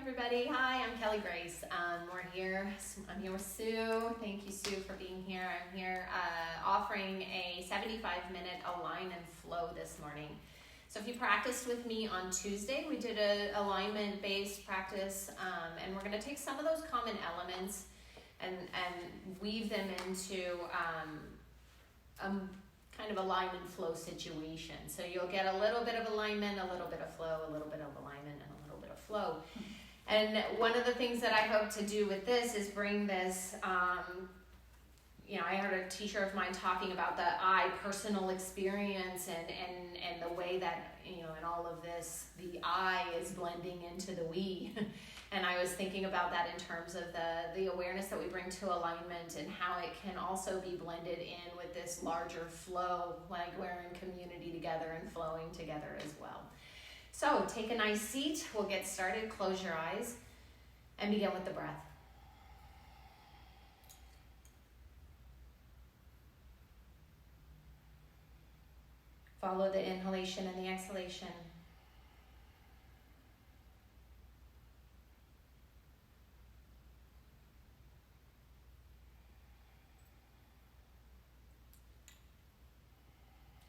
everybody. Hi, I'm Kelly Grace. I'm here with Sue. Thank you, Sue, for being here. I'm here offering a 75-minute align and flow this morning. So if you practiced with me on Tuesday, we did an alignment-based practice, and we're going to take some of those common elements and weave them into kind of alignment flow situation. So you'll get a little bit of alignment, a little bit of flow, a little bit of alignment, and a little bit of flow. And one of the things that I hope to do with this is bring this, I heard a teacher of mine talking about the I personal experience and the way that, in all of this, the I is blending into the we. And I was thinking about that in terms of the awareness that we bring to alignment and how it can also be blended in with this larger flow, like we're in community together and flowing together as well. So take a nice seat. We'll get started. Close your eyes and begin with the breath. Follow the inhalation and the exhalation.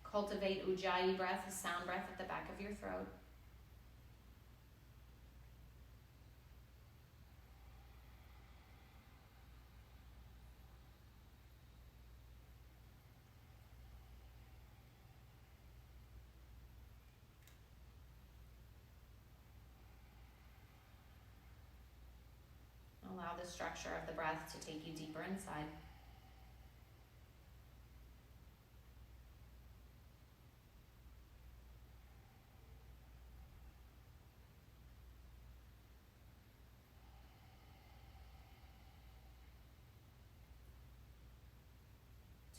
Cultivate Ujjayi breath, a sound breath at the back of your throat. Allow the structure of the breath to take you deeper inside.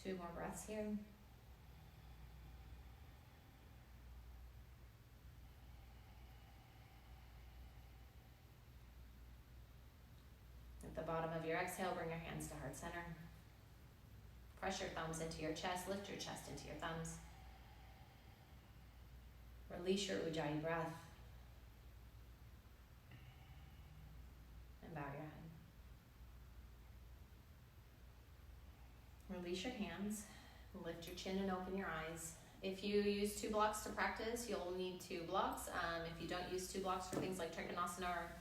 Two more breaths here. At the bottom of your exhale, bring your hands to heart center. Press your thumbs into your chest, lift your chest into your thumbs. Release your Ujjayi breath. And bow your head. Release your hands, lift your chin and open your eyes. If you use 2 blocks to practice, you'll need 2 blocks. If you don't use 2 blocks for things like Trikonasana or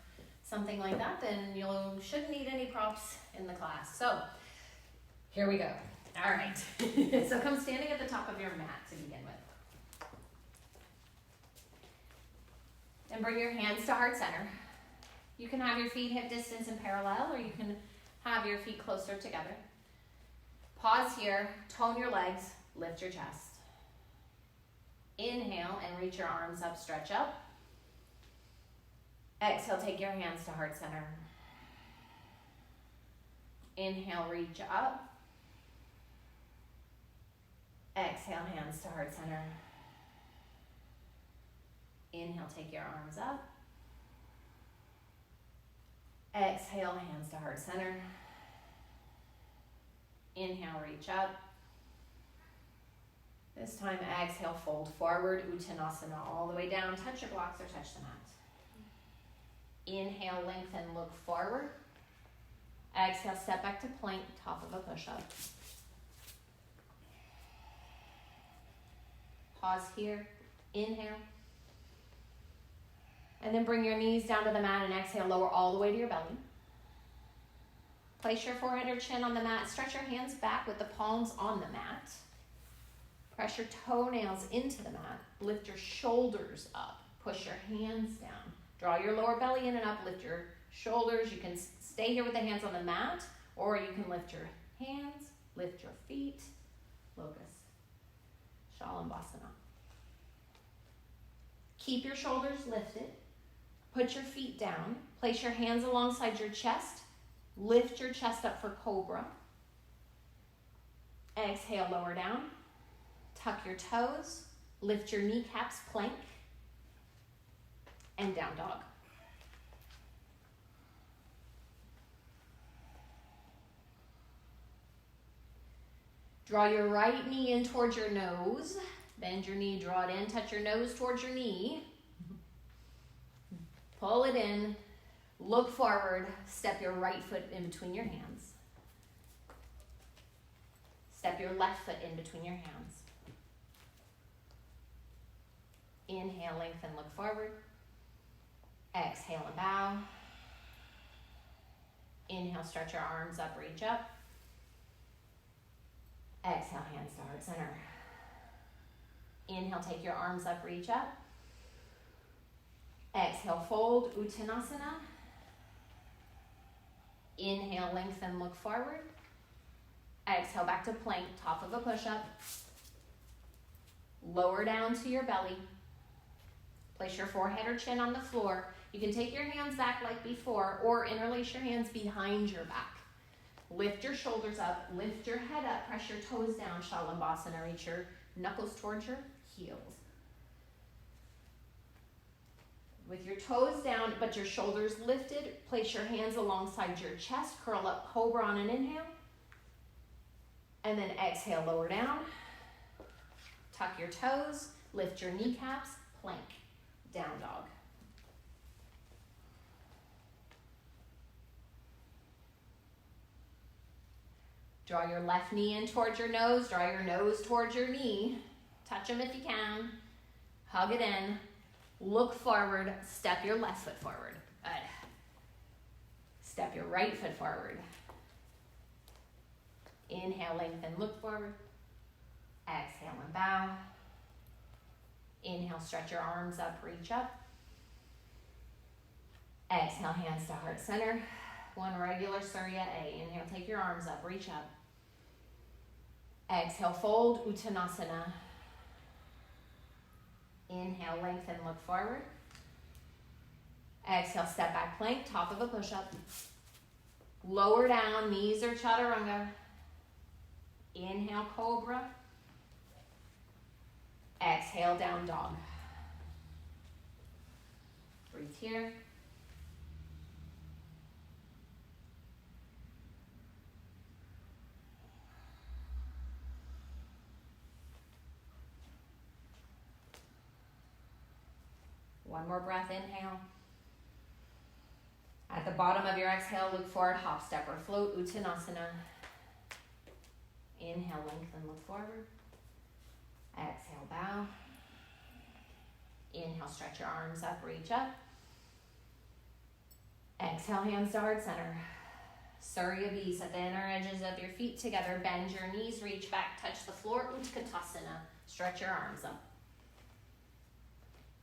something like that, then you shouldn't need any props in the class. So here we go. All right. So come standing at the top of your mat to begin with. And bring your hands to heart center. You can have your feet hip distance and parallel, or you can have your feet closer together. Pause here, tone your legs, lift your chest. Inhale and reach your arms up, stretch up. Exhale, take your hands to heart center. Inhale, reach up. Exhale, hands to heart center. Inhale, take your arms up. Exhale, hands to heart center. Inhale, reach up. This time, exhale, fold forward, Uttanasana, all the way down. Touch your blocks or touch the mat. Inhale, lengthen, look forward. Exhale, step back to plank, top of a push-up. Pause here. Inhale. And then bring your knees down to the mat and exhale, lower all the way to your belly. Place your forehead or chin on the mat. Stretch your hands back with the palms on the mat. Press your toenails into the mat. Lift your shoulders up. Push your hands down. Draw your lower belly in and up. Lift your shoulders. You can stay here with the hands on the mat, or you can lift your hands, lift your feet. Locust. Shalambhasana. Keep your shoulders lifted. Put your feet down. Place your hands alongside your chest. Lift your chest up for cobra. Exhale, lower down. Tuck your toes. Lift your kneecaps, plank. And down dog. Draw your right knee in towards your nose. Bend your knee, draw it in. Touch your nose towards your knee. Pull it in. Look forward, step your right foot in between your hands. Step your left foot in between your hands. Inhale, lengthen, look forward. Exhale and bow. Inhale, stretch your arms up, reach up. Exhale, hands to heart center. Inhale, take your arms up, reach up. Exhale, fold, Uttanasana. Inhale, lengthen, look forward. Exhale, back to plank, top of a push-up. Lower down to your belly. Place your forehead or chin on the floor. You can take your hands back like before or interlace your hands behind your back. Lift your shoulders up, lift your head up, press your toes down, Shalabhasana, reach your knuckles towards your heels. With your toes down, but your shoulders lifted, place your hands alongside your chest, curl up, cobra on an inhale. And then exhale, lower down. Tuck your toes, lift your kneecaps, plank, down dog. Draw your left knee in towards your nose, draw your nose towards your knee. Touch them if you can. Hug it in. Look forward, step your left foot forward. Good. Step your right foot forward. Inhale, lengthen, look forward. Exhale and bow. Inhale, stretch your arms up, reach up. Exhale, hands to heart center. One regular Surya A. Inhale, take your arms up, reach up. Exhale, fold, Uttanasana. Inhale, lengthen, look forward. Exhale, step back plank, top of a push-up. Lower down, knees or chaturanga. Inhale, cobra. Exhale, down dog. Breathe here. One more breath, inhale. At the bottom of your exhale, look forward, hop, step, or float, Uttanasana. Inhale, lengthen, look forward. Exhale, bow. Inhale, stretch your arms up, reach up. Exhale, hands to heart center. Surya B, set the inner edges of your feet together, bend your knees, reach back, touch the floor, Utkatasana. Stretch your arms up.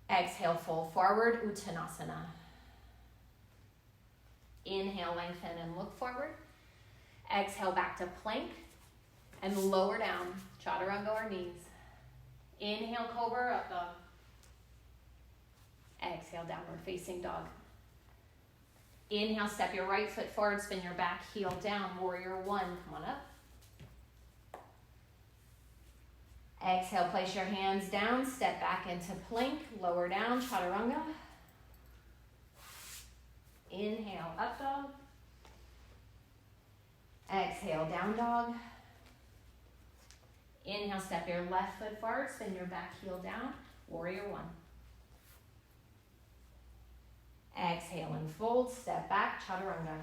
Exhale, fold forward, Uttanasana. Inhale, lengthen and look forward. Exhale, back to plank and lower down, chaturanga or knees. Inhale, cobra, up dog. Exhale, downward facing dog. Inhale, step your right foot forward, spin your back heel down, warrior one, come on up. Exhale, place your hands down, step back into plank, lower down, chaturanga. Inhale, up dog. Exhale, down dog. Inhale, step your left foot forward, spin your back heel down, warrior one. Exhale and fold, step back, chaturanga.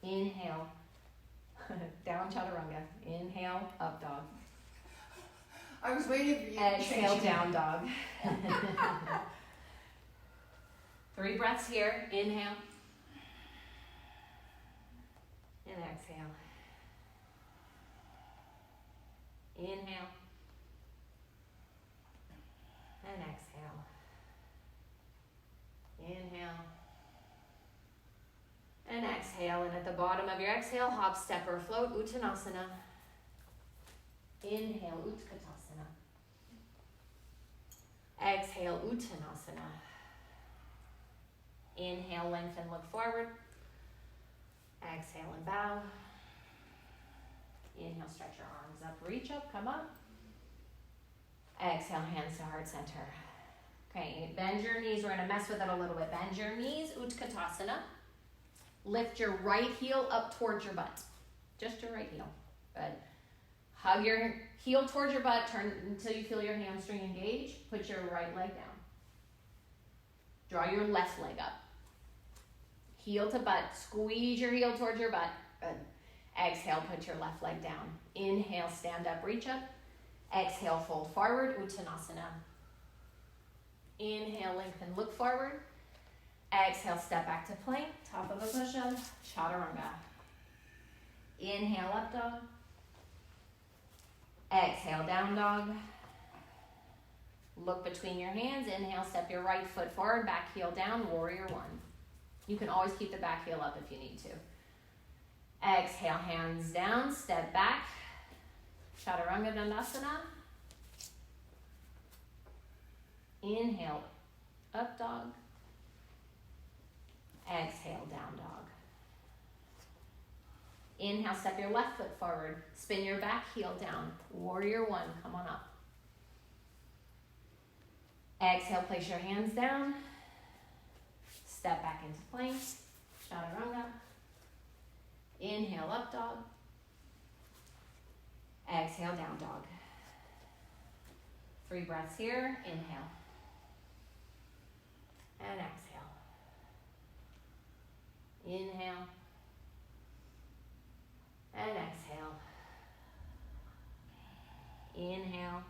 Inhale, down chaturanga. Inhale, up dog. I was waiting for you to exhale, change down dog. 3 breaths here. Inhale. And exhale. Inhale. And exhale. Inhale. And exhale. And at the bottom of your exhale, hop, step, or float, Uttanasana. Inhale, Utkatasana. Exhale, Uttanasana. Inhale, lengthen, look forward. Exhale and bow. Inhale, stretch your arms up, reach up, come up. Exhale, hands to heart center. Okay, bend your knees. We're going to mess with it a little bit. Bend your knees, Utkatasana. Lift your right heel up towards your butt. Just your right heel. Good. Hug your heel towards your butt. Turn until you feel your hamstring engage. Put your right leg down. Draw your left leg up. Heel to butt. Squeeze your heel towards your butt. Good. Exhale, put your left leg down. Inhale, stand up, reach up. Exhale, fold forward, Uttanasana. Inhale, lengthen, look forward. Exhale, step back to plank, top of a push-up, chaturanga. Inhale, up dog. Exhale, down dog. Look between your hands. Inhale, step your right foot forward, back heel down, warrior one. You can always keep the back heel up if you need to. Exhale, hands down, step back. Chaturanga Dandasana. Inhale, up dog. Exhale, down dog. Inhale, step your left foot forward. Spin your back heel down. Warrior one, come on up. Exhale, place your hands down. Step back into plank. Chaturanga. Inhale, up dog. Exhale, down dog. 3 breaths here. Inhale. And exhale. Inhale. And exhale. Inhale.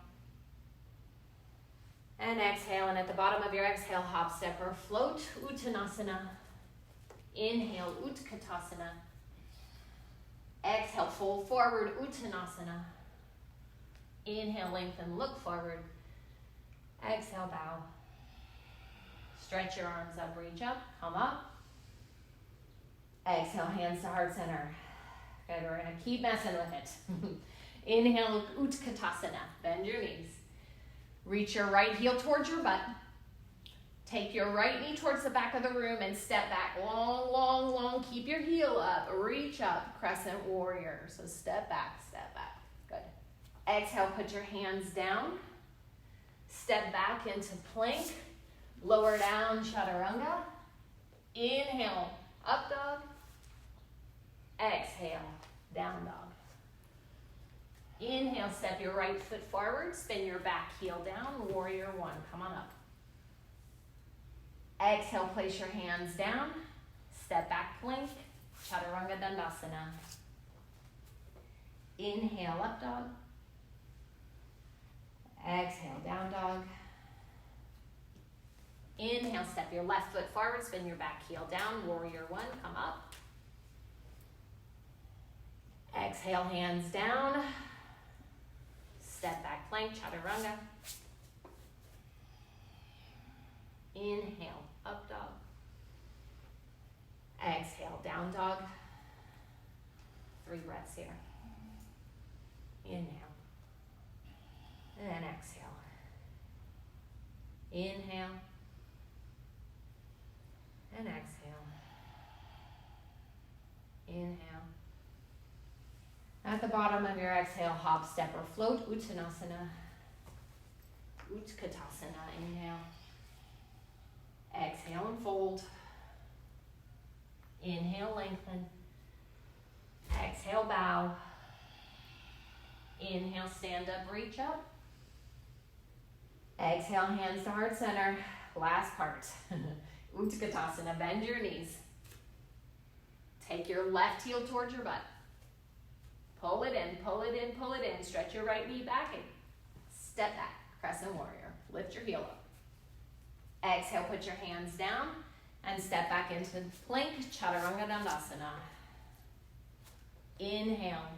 And exhale. And at the bottom of your exhale, hop, step, or float. Uttanasana. Inhale, Utkatasana. Exhale, fold forward, Uttanasana. Inhale, lengthen, look forward. Exhale, bow. Stretch your arms up, reach up, come up. Exhale, hands to heart center. Good, we're gonna keep messing with it. Inhale, Utkatasana, bend your knees. Reach your right heel towards your butt. Take your right knee towards the back of the room and step back. Long, long, long. Keep your heel up. Reach up. Crescent warrior. So step back, step back. Good. Exhale, put your hands down. Step back into plank. Lower down, chaturanga. Inhale, up dog. Exhale, down dog. Inhale, step your right foot forward. Spin your back heel down. Warrior one. Come on up. Exhale, place your hands down. Step back plank. Chaturanga Dandasana. Inhale, up dog. Exhale, down dog. Inhale, step your left foot forward. Spin your back heel down. Warrior one, come up. Exhale, hands down. Step back plank, chaturanga. Inhale, up dog. Exhale, down dog. 3 breaths here. Inhale. And exhale. Inhale. And exhale. Inhale. At the bottom of your exhale, hop, step, or float, Uttanasana. Utkatasana, inhale. Exhale and fold. Inhale, lengthen. Exhale, bow. Inhale, stand up, reach up. Exhale, hands to heart center. Last part. Utkatasana, bend your knees. Take your left heel towards your butt. Pull it in, pull it in, pull it in. Stretch your right knee back and step back. Crescent warrior. Lift your heel up. Exhale, put your hands down and step back into plank, Chaturanga Dandasana. Inhale,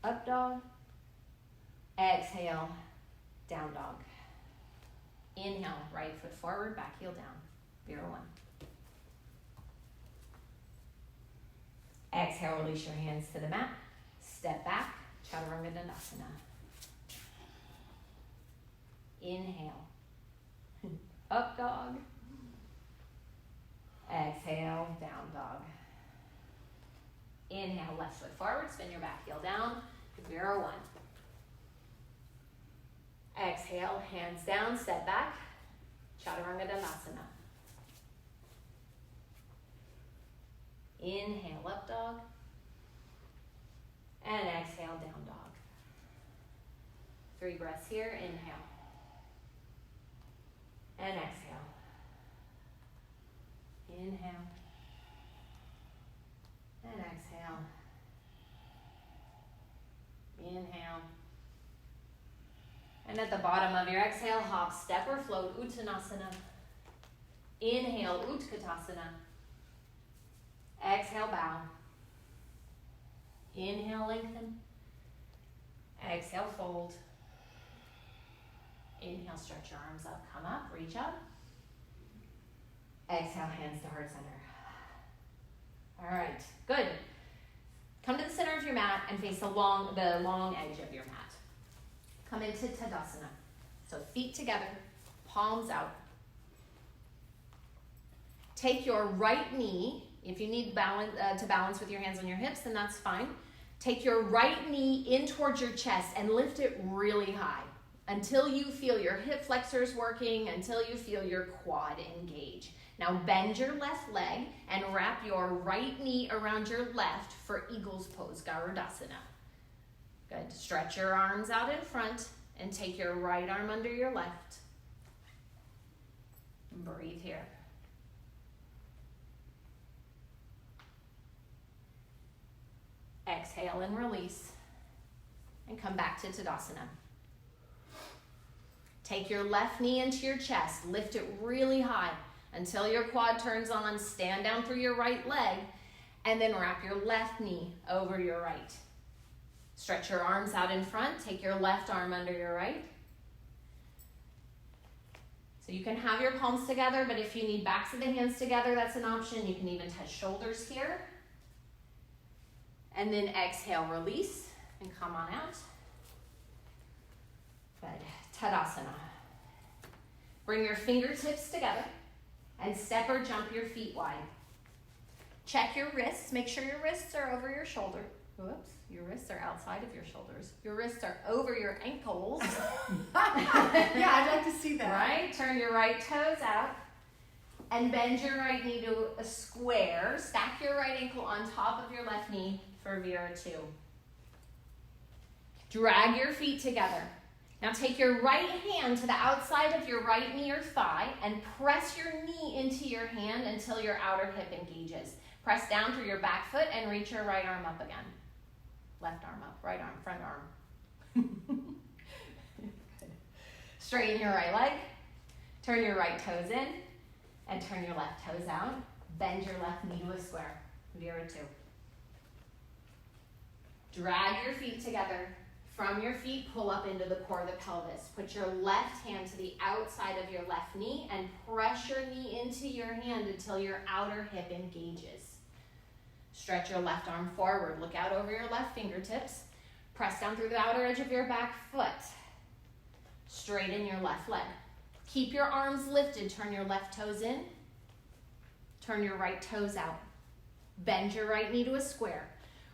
up dog. Exhale, down dog. Inhale, right foot forward, back heel down. Bureau one. Exhale, release your hands to the mat. Step back, Chaturanga Dandasana. Inhale, up dog. Exhale, down dog. Inhale, left foot forward, spin your back heel down, Bureau one. Exhale, hands down, step back, Chaturanga Dandasana. Inhale, up dog. And exhale, down dog. 3 breaths here, inhale. And exhale. Inhale. And exhale. Inhale. And at the bottom of your exhale, hop, step, or float, Uttanasana. Inhale, Utkatasana. Exhale, bow. Inhale, lengthen. Exhale, fold. Inhale, stretch your arms up, come up, reach up. Exhale, hands to heart center. All right, good. Come to the center of your mat and face the long edge of your mat. Come into Tadasana. So feet together, palms out. Take your right knee. If you need to balance with your hands on your hips, then that's fine. Take your right knee in towards your chest and lift it really high until you feel your hip flexors working, until you feel your quad engage. Now bend your left leg and wrap your right knee around your left for Eagle's Pose, Garudasana. Good. Stretch your arms out in front and take your right arm under your left. Breathe here. Exhale and release. And come back to Tadasana. Take your left knee into your chest. Lift it really high until your quad turns on. Stand down through your right leg. And then wrap your left knee over your right. Stretch your arms out in front. Take your left arm under your right. So you can have your palms together, but if you need backs of the hands together, that's an option. You can even touch shoulders here. And then exhale, release, and come on out. Good. Tadasana. Bring your fingertips together and step or jump your feet wide. Check your wrists. Make sure your wrists are over your shoulder. Whoops. Your wrists are outside of your shoulders. Your wrists are over your ankles. Yeah, I'd like to see that. Right? Turn your right toes out. And bend your right knee to a square. Stack your right ankle on top of your left knee for Vira 2. Drag your feet together. Now take your right hand to the outside of your right knee or thigh and press your knee into your hand until your outer hip engages. Press down through your back foot and reach your right arm up again. Left arm up, right arm, front arm. Good. Straighten your right leg. Turn your right toes in and turn your left toes out. Bend your left knee to a square. Vira 2. Drag your feet together. From your feet, pull up into the core of the pelvis. Put your left hand to the outside of your left knee and press your knee into your hand until your outer hip engages. Stretch your left arm forward. Look out over your left fingertips. Press down through the outer edge of your back foot. Straighten your left leg. Keep your arms lifted. Turn your left toes in. Turn your right toes out. Bend your right knee to a square.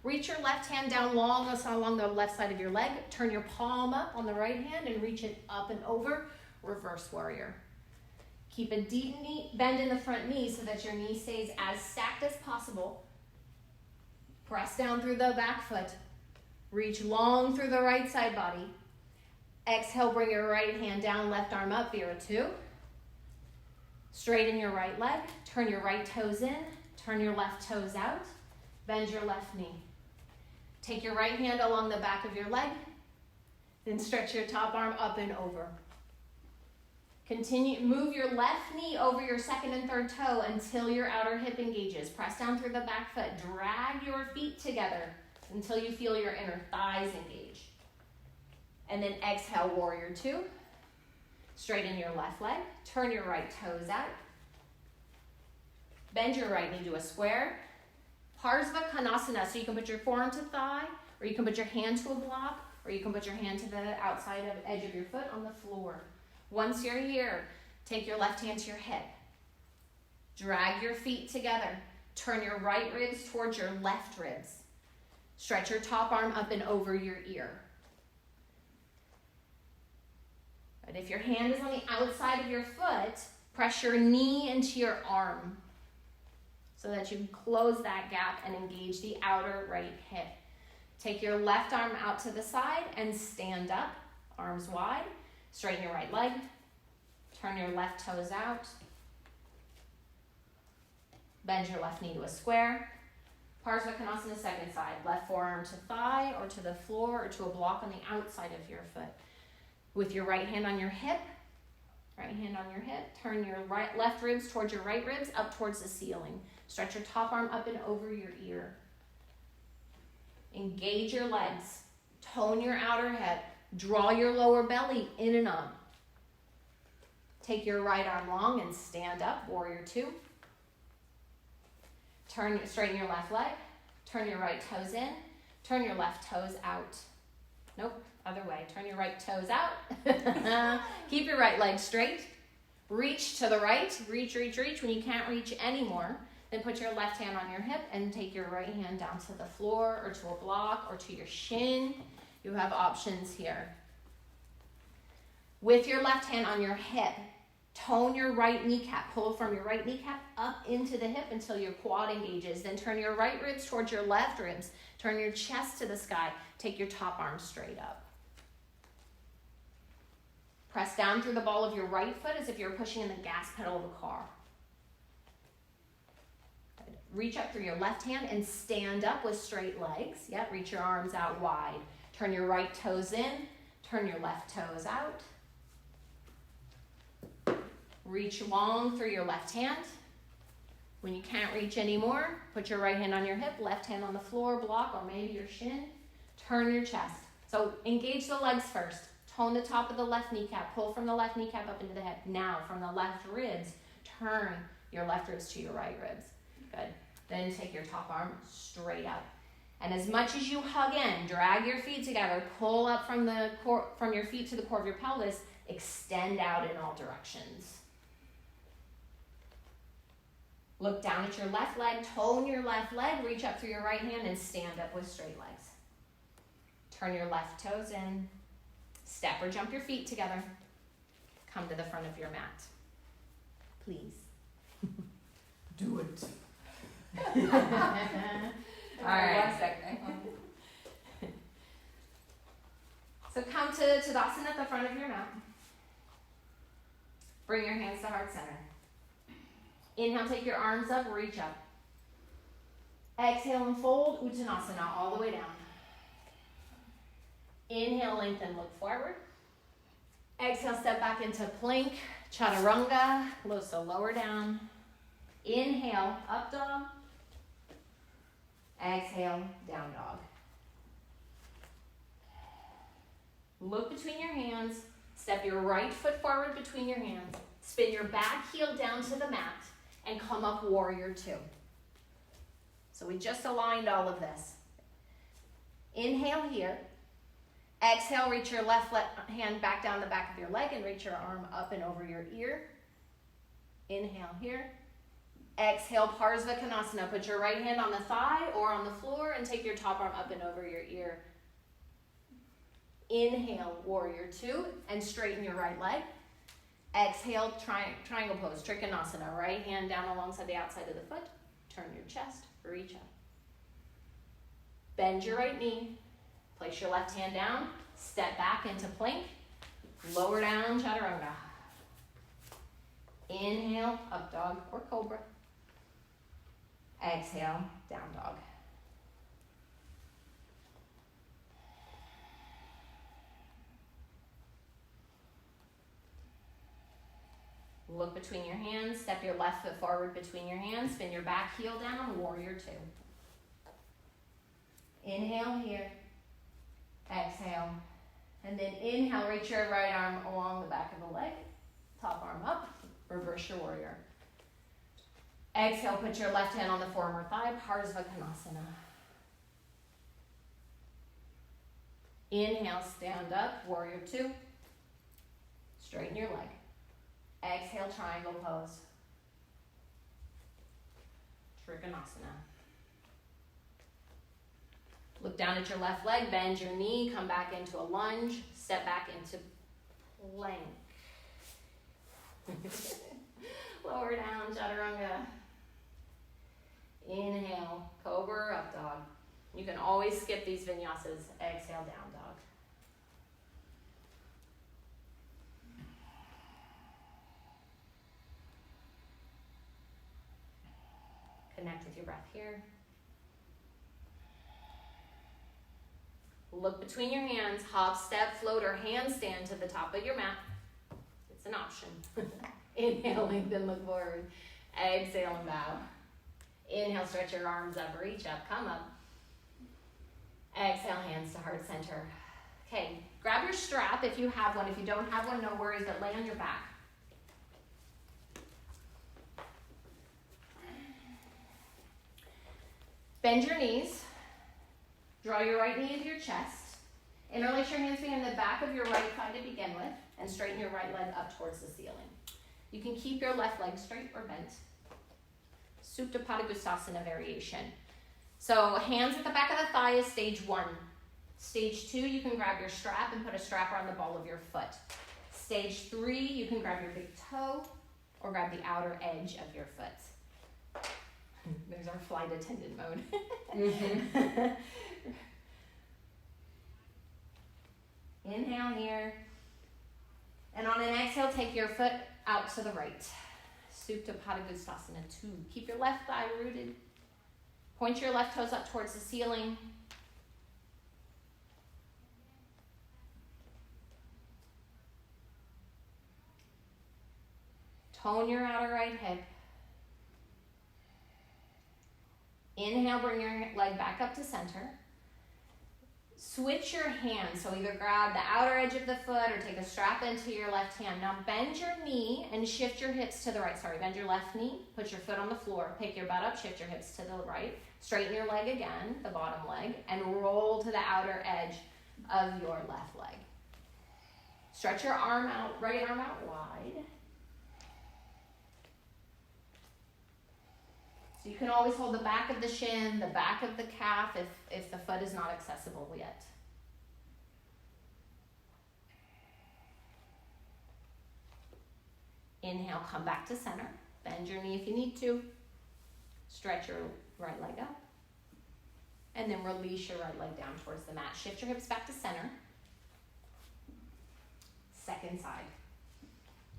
Reach your left hand down long along the left side of your leg. Turn your palm up on the right hand and reach it up and over. Reverse warrior. Keep a deep knee bend in the front knee so that your knee stays as stacked as possible. Press down through the back foot. Reach long through the right side body. Exhale, bring your right hand down, left arm up, Vira 2. Straighten your right leg. Turn your right toes in. Turn your left toes out. Bend your left knee. Take your right hand along the back of your leg. Then stretch your top arm up and over. Continue, move your left knee over your second and third toe until your outer hip engages. Press down through the back foot. Drag your feet together until you feel your inner thighs engage. And then exhale, warrior 2. Straighten your left leg. Turn your right toes out. Bend your right knee to a square. Parsva Konasana, so you can put your forearm to thigh, or you can put your hand to a block, or you can put your hand to the outside edge of your foot on the floor. Once you're here, take your left hand to your hip. Drag your feet together. Turn your right ribs towards your left ribs. Stretch your top arm up and over your ear. But if your hand is on the outside of your foot, press your knee into your arm so that you close that gap and engage the outer right hip. Take your left arm out to the side and stand up, arms wide. Straighten your right leg. Turn your left toes out. Bend your left knee to a square. Parsvakonasana, second side. Left forearm to thigh or to the floor or to a block on the outside of your foot. With your right hand on your hip, turn your left ribs towards your right ribs, up towards the ceiling. Stretch your top arm up and over your ear. Engage your legs. Tone your outer hip. Draw your lower belly in and up. Take your right arm long and stand up, warrior two. Straighten your left leg. Turn your right toes in. Turn your left toes out. Nope, other way. Turn your right toes out. Keep your right leg straight. Reach to the right. Reach. When you can't reach anymore, then put your left hand on your hip and take your right hand down to the floor or to a block or to your shin. You have options here. With your left hand on your hip, tone your right kneecap. Pull from your right kneecap up into the hip until your quad engages. Then turn your right ribs towards your left ribs. Turn your chest to the sky. Take your top arm straight up. Press down through the ball of your right foot as if you're pushing in the gas pedal of a car. Good. Reach up through your left hand and stand up with straight legs. Yep, reach your arms out wide. Turn your right toes in. Turn your left toes out. Reach long through your left hand. When you can't reach anymore, put your right hand on your hip, left hand on the floor, block, or maybe your shin. Turn your chest. So engage the legs first. Tone the top of the left kneecap. Pull from the left kneecap up into the hip. Now, from the left ribs, turn your left ribs to your right ribs. Good. Then take your top arm straight up. And as much as you hug in, drag your feet together, pull up from your feet to the core of your pelvis, extend out in all directions. Look down at your left leg, tone your left leg, reach up through your right hand and stand up with straight legs. Turn your left toes in, step or jump your feet together. Come to the front of your mat. Please. Do it. All right. 1 second. So come to TitiBasana at the front of your mat. Bring your hands to heart center. Inhale, take your arms up, reach up. Exhale and fold, Uttanasana, all the way down. Inhale, lengthen, look forward. Exhale, step back into plank, chaturanga, so lower down. Inhale, up dog. Exhale, down dog. Look between your hands. Step your right foot forward between your hands. Spin your back heel down to the mat and come up warrior two. So we just aligned all of this. Inhale here. Exhale, reach your left hand back down the back of your leg and reach your arm up and over your ear. Inhale here. Exhale, Parsvakonasana. Put your right hand on the thigh or on the floor and take your top arm up and over your ear. Inhale, warrior two, and straighten your right leg. Exhale, triangle pose, Trikonasana. Right hand down alongside the outside of the foot. Turn your chest, reach up. Bend your right knee. Place your left hand down. Step back into plank. Lower down, chaturanga. Inhale, up dog or cobra. Exhale, down dog. Look between your hands, step your left foot forward between your hands, spin your back heel down, warrior two. Inhale here, exhale, and then inhale, reach your right arm along the back of the leg, top arm up, reverse your warrior. Exhale, put your left hand on the forward thigh, Parsvakonasana. Inhale, stand up, warrior two, straighten your leg. Exhale, triangle pose. Trikonasana. Look down at your left leg, bend your knee, come back into a lunge, step back into plank. Lower down, chaturanga. Inhale, cobra, up dog. You can always skip these vinyasas. Exhale, down dog. breath here. Look between your hands, hop, step, float, or handstand to the top of your mat. It's an option. Inhale, lengthen, look forward. Exhale and bow. Inhale, stretch your arms up, reach up, come up. Exhale, hands to heart center. Okay, grab your strap if you have one. If you don't have one, no worries, but lay on your back. Bend your knees. Draw your right knee into your chest. Interlace your hands behind the back of your right thigh to begin with, and straighten your right leg up towards the ceiling. You can keep your left leg straight or bent. Supta Padangusthasana variation. So hands at the back of the thigh is stage 1. Stage 2, you can grab your strap and put a strap around the ball of your foot. Stage 3, you can grab your big toe or grab the outer edge of your foot. There's our flight attendant mode. Mm-hmm. Inhale here. And on an exhale, take your foot out to the right. Supta Padangusthasana 2. Keep your left thigh rooted. Point your left toes up towards the ceiling. Tone your outer right hip. Inhale, bring your leg back up to center. Switch your hands, so either grab the outer edge of the foot or take a strap into your left hand. Now bend your knee and shift your hips to the right. Bend your left knee, put your foot on the floor, pick your butt up, shift your hips to the right. Straighten your leg again, the bottom leg, and roll to the outer edge of your left leg. Stretch your arm out, right arm out wide. So you can always hold the back of the shin, the back of the calf if the foot is not accessible yet. Inhale, come back to center. Bend your knee if you need to. Stretch your right leg up. And then release your right leg down towards the mat. Shift your hips back to center. Second side.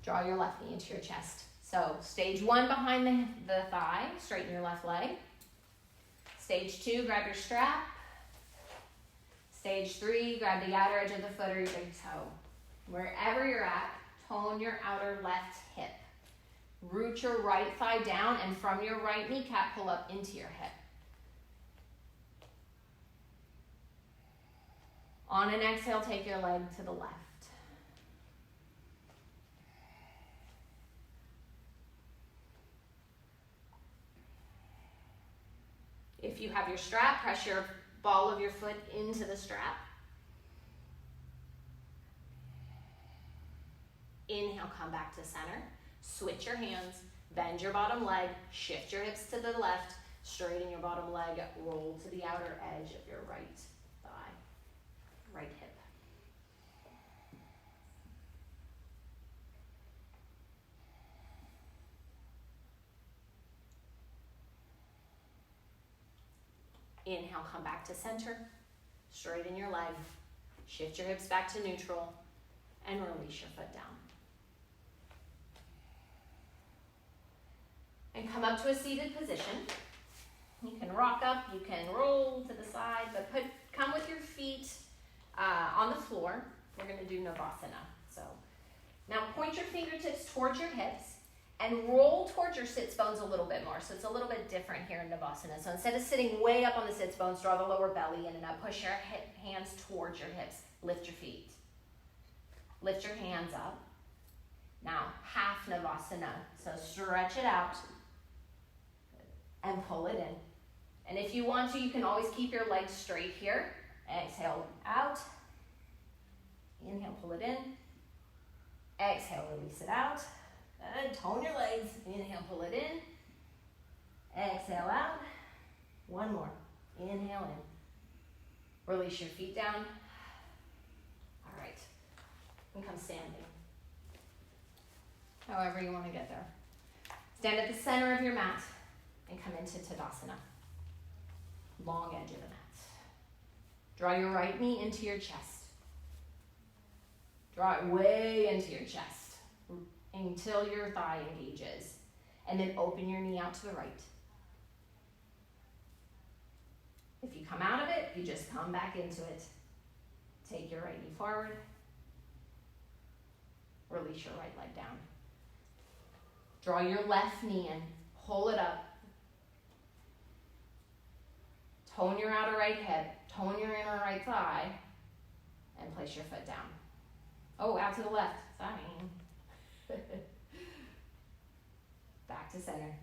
Draw your left knee into your chest. So stage 1 behind the thigh, straighten your left leg. Stage 2, grab your strap. Stage 3, grab the outer edge of the foot or your big toe. Wherever you're at, tone your outer left hip. Root your right thigh down and from your right kneecap, pull up into your hip. On an exhale, take your leg to the left. If you have your strap, press your ball of your foot into the strap. Inhale, come back to center. Switch your hands, bend your bottom leg, shift your hips to the left, straighten your bottom leg, roll to the outer edge of your right thigh, right hip. Inhale, come back to center, straighten your leg, shift your hips back to neutral, and release your foot down. And come up to a seated position. You can rock up, you can roll to the side, but come with your feet on the floor. We're going to do Navasana. So now point your fingertips towards your hips and roll towards your sits bones a little bit more. So it's a little bit different here in Navasana. So instead of sitting way up on the sits bones, draw the lower belly in and up. Push your hands towards your hips. Lift your feet. Lift your hands up. Now, half Navasana. So stretch it out and pull it in. And if you want to, you can always keep your legs straight here. Exhale out. Inhale, pull it in. Exhale, release it out. Good. Tone your legs. Inhale, pull it in. Exhale out. One more. Inhale in. Release your feet down. All right. And come standing. However you want to get there. Stand at the center of your mat and come into Tadasana. Long edge of the mat. Draw your right knee into your chest. Draw it way into your chest until your thigh engages. And then open your knee out to the right. If you come out of it, you just come back into it. Take your right knee forward. Release your right leg down. Draw your left knee in. Pull it up. Tone your outer right hip. Tone your inner right thigh. And place your foot down. Oh, out to the left. Sorry. Back to center.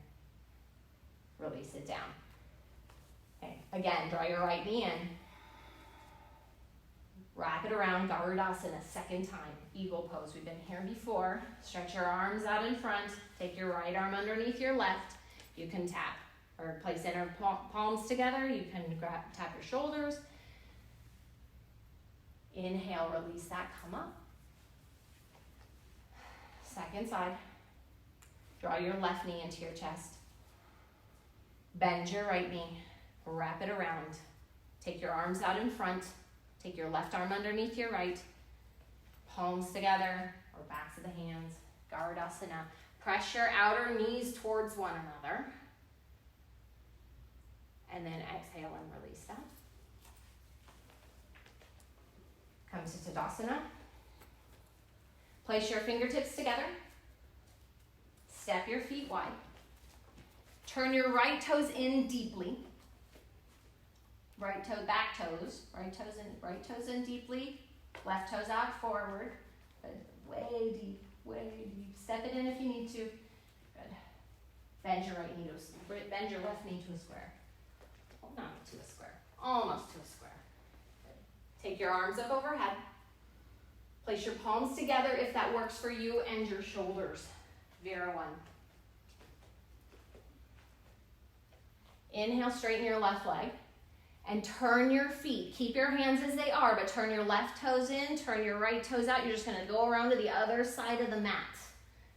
Release it down. Okay. Again, draw your right knee in. Wrap it around, Garudasana, second time. Eagle pose. We've been here before. Stretch your arms out in front. Take your right arm underneath your left. You can tap or place inner palms together. You can tap your shoulders. Inhale, release that, come up. Second side. Draw your left knee into your chest. Bend your right knee. Wrap it around. Take your arms out in front. Take your left arm underneath your right. Palms together or backs of the hands. Garudasana. Press your outer knees towards one another. And then exhale and release that. Come to Tadasana. Place your fingertips together. Step your feet wide. Turn your right toes in deeply. Right toe, back toes. Right toes in deeply. Left toes out forward. Good. Way deep, way deep. Step it in if you need to. Good. Bend your right knee bend your left knee to a square. Oh, not to a square. Almost to a square. Good. Take your arms up overhead. Place your palms together if that works for you and your shoulders. Vera 1. Inhale, straighten your left leg. And turn your feet. Keep your hands as they are, but turn your left toes in, turn your right toes out. You're just gonna go around to the other side of the mat.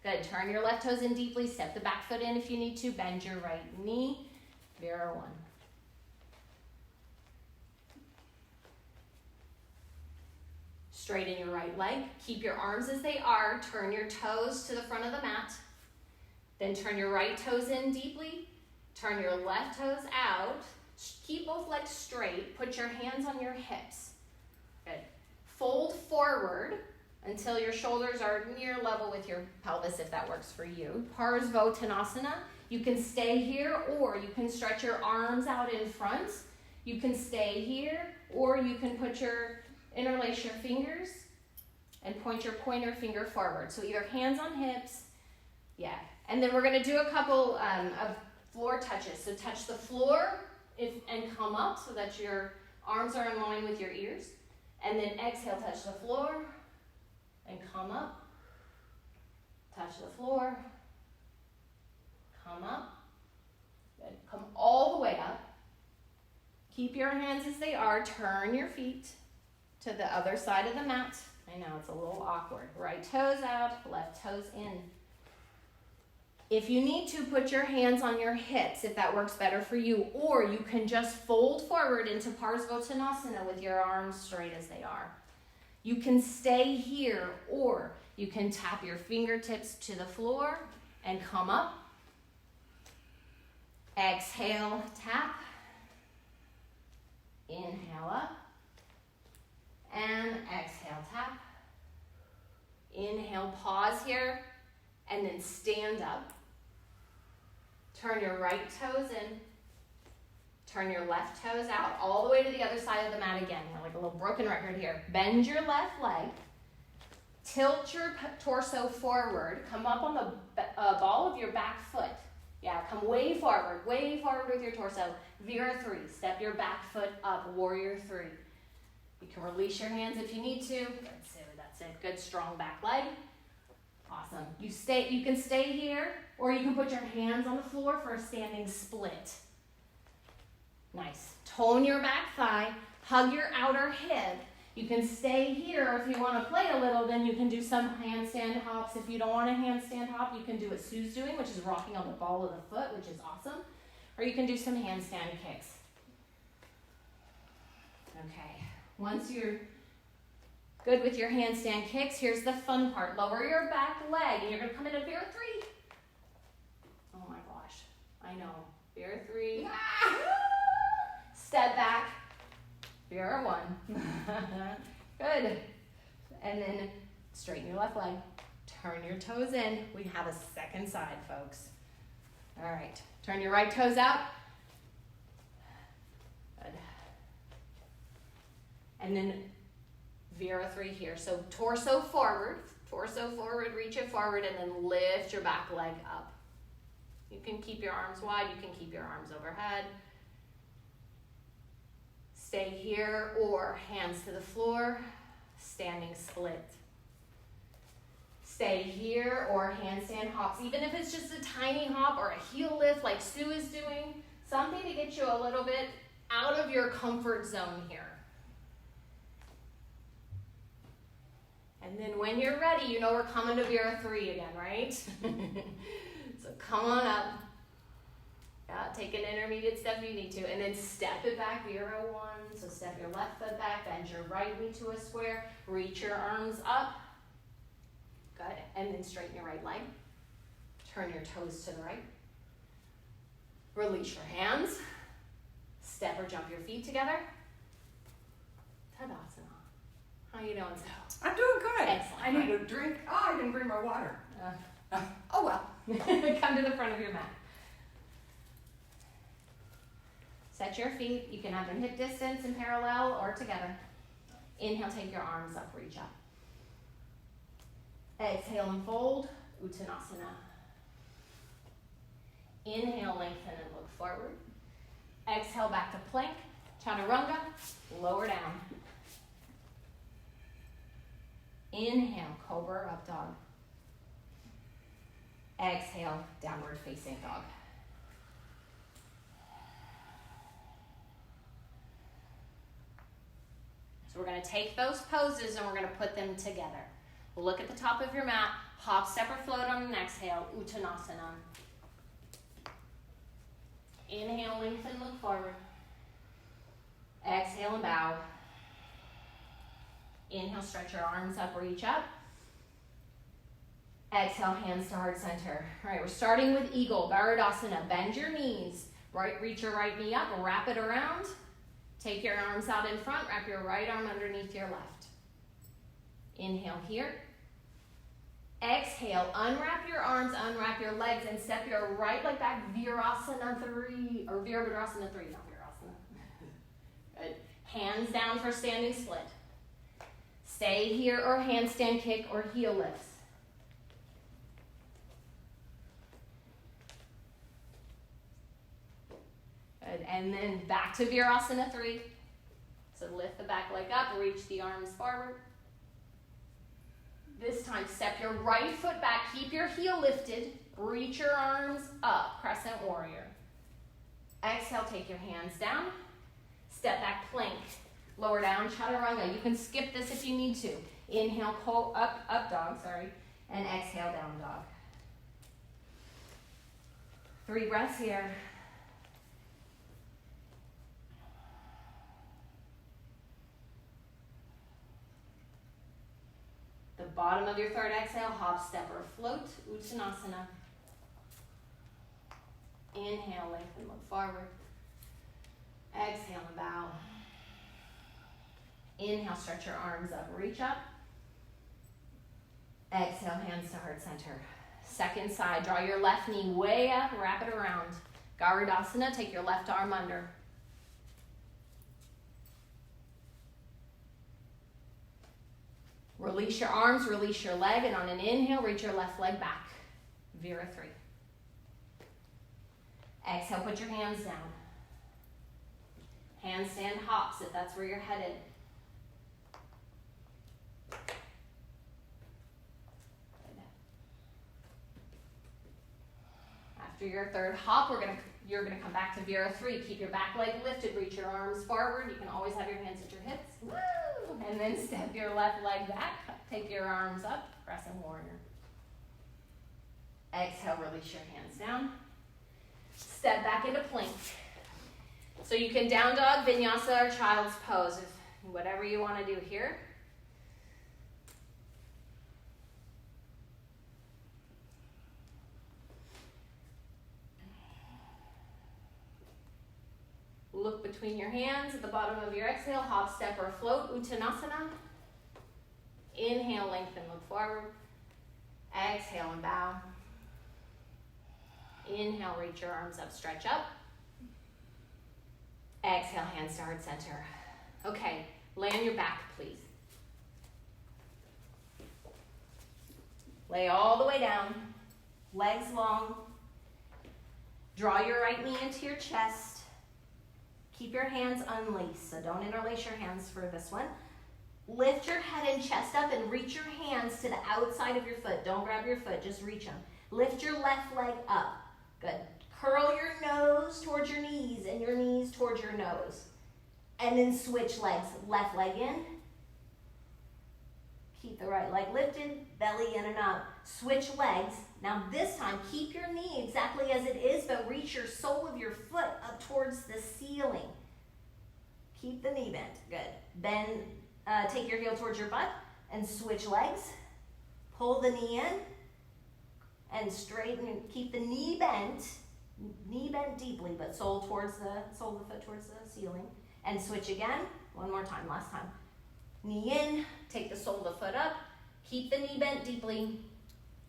Good, turn your left toes in deeply, step the back foot in if you need to, bend your right knee. Vera 1. Straighten your right leg, keep your arms as they are, turn your toes to the front of the mat. Then turn your right toes in deeply, turn your left toes out. Keep both legs straight. Put your hands on your hips. Good. Fold forward until your shoulders are near level with your pelvis if that works for you. Parsvottanasana. You can stay here or you can stretch your arms out in front. You can stay here or you can interlace your fingers and point your pointer finger forward. So either hands on hips. Yeah. And then we're going to do a couple of floor touches. So touch the floor. And come up so that your arms are in line with your ears. And then exhale, touch the floor. And come up. Touch the floor. Come up. Good. Come all the way up. Keep your hands as they are. Turn your feet to the other side of the mat. I know it's a little awkward. Right toes out, left toes in. If you need to, put your hands on your hips if that works better for you, or you can just fold forward into Parsvottanasana with your arms straight as they are. You can stay here, or you can tap your fingertips to the floor and come up. Exhale, tap. Inhale up. And exhale, tap. Inhale, pause here, and then stand up. Turn your right toes in. Turn your left toes out all the way to the other side of the mat again. We're like a little broken record here. Bend your left leg. Tilt your torso forward. Come up on the ball of your back foot. Yeah, come way forward with your torso. Vera 3, step your back foot up, warrior 3. You can release your hands if you need to. That's it. Good strong back leg. Awesome. You can stay here, or you can put your hands on the floor for a standing split. Nice. Tone your back thigh, hug your outer hip. You can stay here if you want to play a little, then you can do some handstand hops. If you don't want a handstand hop, you can do what Sue's doing, which is rocking on the ball of the foot, which is awesome. Or you can do some handstand kicks. Okay. Once you're good with your handstand kicks, here's the fun part. Lower your back leg, and you're going to come into Vera 3. Oh my gosh. I know. Vera 3. Step back. Vira, 1. Good. And then straighten your left leg. Turn your toes in. We have a second side, folks. All right. Turn your right toes out. Good. And then Vira 3 here. So torso forward, reach it forward, and then lift your back leg up. You can keep your arms wide. You can keep your arms overhead. Stay here or hands to the floor, standing split. Stay here or handstand hops, even if it's just a tiny hop or a heel lift like Sue is doing, something to get you a little bit out of your comfort zone here. And then when you're ready, you know we're coming to Vira 3 again, right? So come on up. Yeah, take an intermediate step if you need to, and then step it back, Vira 1. So step your left foot back, bend your right knee to a square, reach your arms up. Good, and then straighten your right leg. Turn your toes to the right. Release your hands. Step or jump your feet together. TitiBasana. How you doing, Sue? I'm doing good. Excellent. I need a drink. Oh, I didn't bring my water. Oh well. Come to the front of your mat. Set your feet. You can have them hip distance and parallel or together. Inhale, take your arms up, reach up. Exhale and fold, Uttanasana. Inhale, lengthen and look forward. Exhale, back to plank, chaturanga, lower down. Inhale, cobra, up dog. Exhale, downward facing dog. So we're going to take those poses and we're going to put them together. Look at the top of your mat, hop, step, or float on an exhale, Uttanasana. Inhale, lengthen, look forward. Exhale and bow. Inhale, stretch your arms up, reach up. Exhale, hands to heart center. All right, we're starting with Eagle, Garudasana. Bend your knees. Reach your right knee up, wrap it around. Take your arms out in front, wrap your right arm underneath your left. Inhale here. Exhale, unwrap your arms, unwrap your legs, and step your right leg back, Virasana 3, or Virabhadrasana 3, not Virasana. Good. Hands down for standing split. Stay here or handstand kick or heel lifts. Good. And then back to Virasana 3. So lift the back leg up, reach the arms forward. This time, step your right foot back, keep your heel lifted, reach your arms up, crescent warrior. Exhale, take your hands down, step back, plank, lower down, chaturanga. You can skip this if you need to. Inhale, up dog, and exhale, down dog. 3 breaths here. The bottom of your third exhale, hop, step, or float, Uttanasana. Inhale, lengthen, look forward. Exhale and bow. Inhale, stretch your arms up, reach up. Exhale, hands to heart center. Second side, draw your left knee way up, wrap it around. Garudasana, take your left arm under. Release your arms, release your leg, and on an inhale, reach your left leg back. Vira 3. Exhale, put your hands down. Handstand hops if that's where you're headed. After your third hop, you're gonna come back to Vira 3. Keep your back leg lifted, reach your arms forward. You can always have your hands at your hips. Woo! And then step your left leg back. Take your arms up, crescent warrior. Exhale, release your hands down. Step back into plank. So you can down dog, vinyasa, or child's pose, whatever you want to do here. Look between your hands at the bottom of your exhale, hop, step, or float, Uttanasana. Inhale, lengthen, look forward. Exhale and bow. Inhale, reach your arms up, stretch up. Exhale, hands to heart center. Okay, lay on your back, please. Lay all the way down, legs long. Draw your right knee into your chest. Keep your hands unlaced, so don't interlace your hands for this one. Lift your head and chest up and reach your hands to the outside of your foot. Don't grab your foot, just reach them. Lift your left leg up. Good. Curl your nose towards your knees and your knees towards your nose. And then switch legs. Left leg in. Keep the right leg lifted, belly in and up. Switch legs. Now this time, keep your knee exactly as it is, but reach your sole of your foot up towards the ceiling. Keep the knee bent. Good. Bend, take your heel towards your butt and switch legs. Pull the knee in and straighten. Keep the knee bent deeply, but sole of the foot towards the ceiling. And switch again. One more time, last time. Knee in, take the sole of the foot up, keep the knee bent deeply.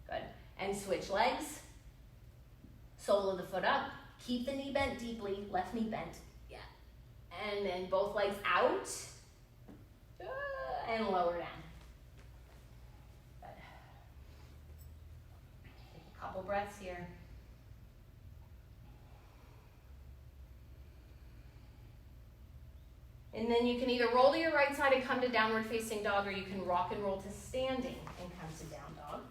Good. And switch legs. Sole of the foot up, keep the knee bent deeply, left knee bent. Yeah. And then both legs out and lower down. Good. Take a couple breaths here. And then you can either roll to your right side and come to downward facing dog, or you can rock and roll to standing and come to down dog.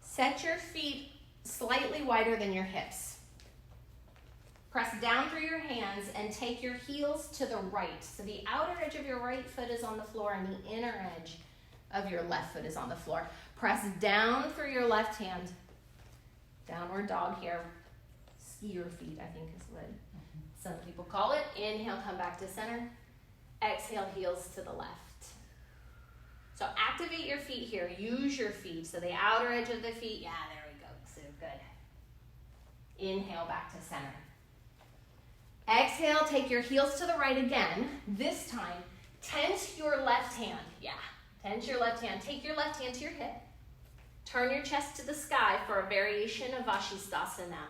Set your feet slightly wider than your hips. Press down through your hands and take your heels to the right. So the outer edge of your right foot is on the floor and the inner edge of your left foot is on the floor. Press down through your left hand. Downward dog here. Skier feet, I think is what some people call it. Inhale, come back to center. Exhale, heels to the left. So activate your feet here. Use your feet. So the outer edge of the feet. Yeah, there we go. So good. Inhale, back to center. Exhale, take your heels to the right again. This time, tense your left hand. Yeah, tense your left hand. Take your left hand to your hip. Turn your chest to the sky for a variation of Vashisthasana.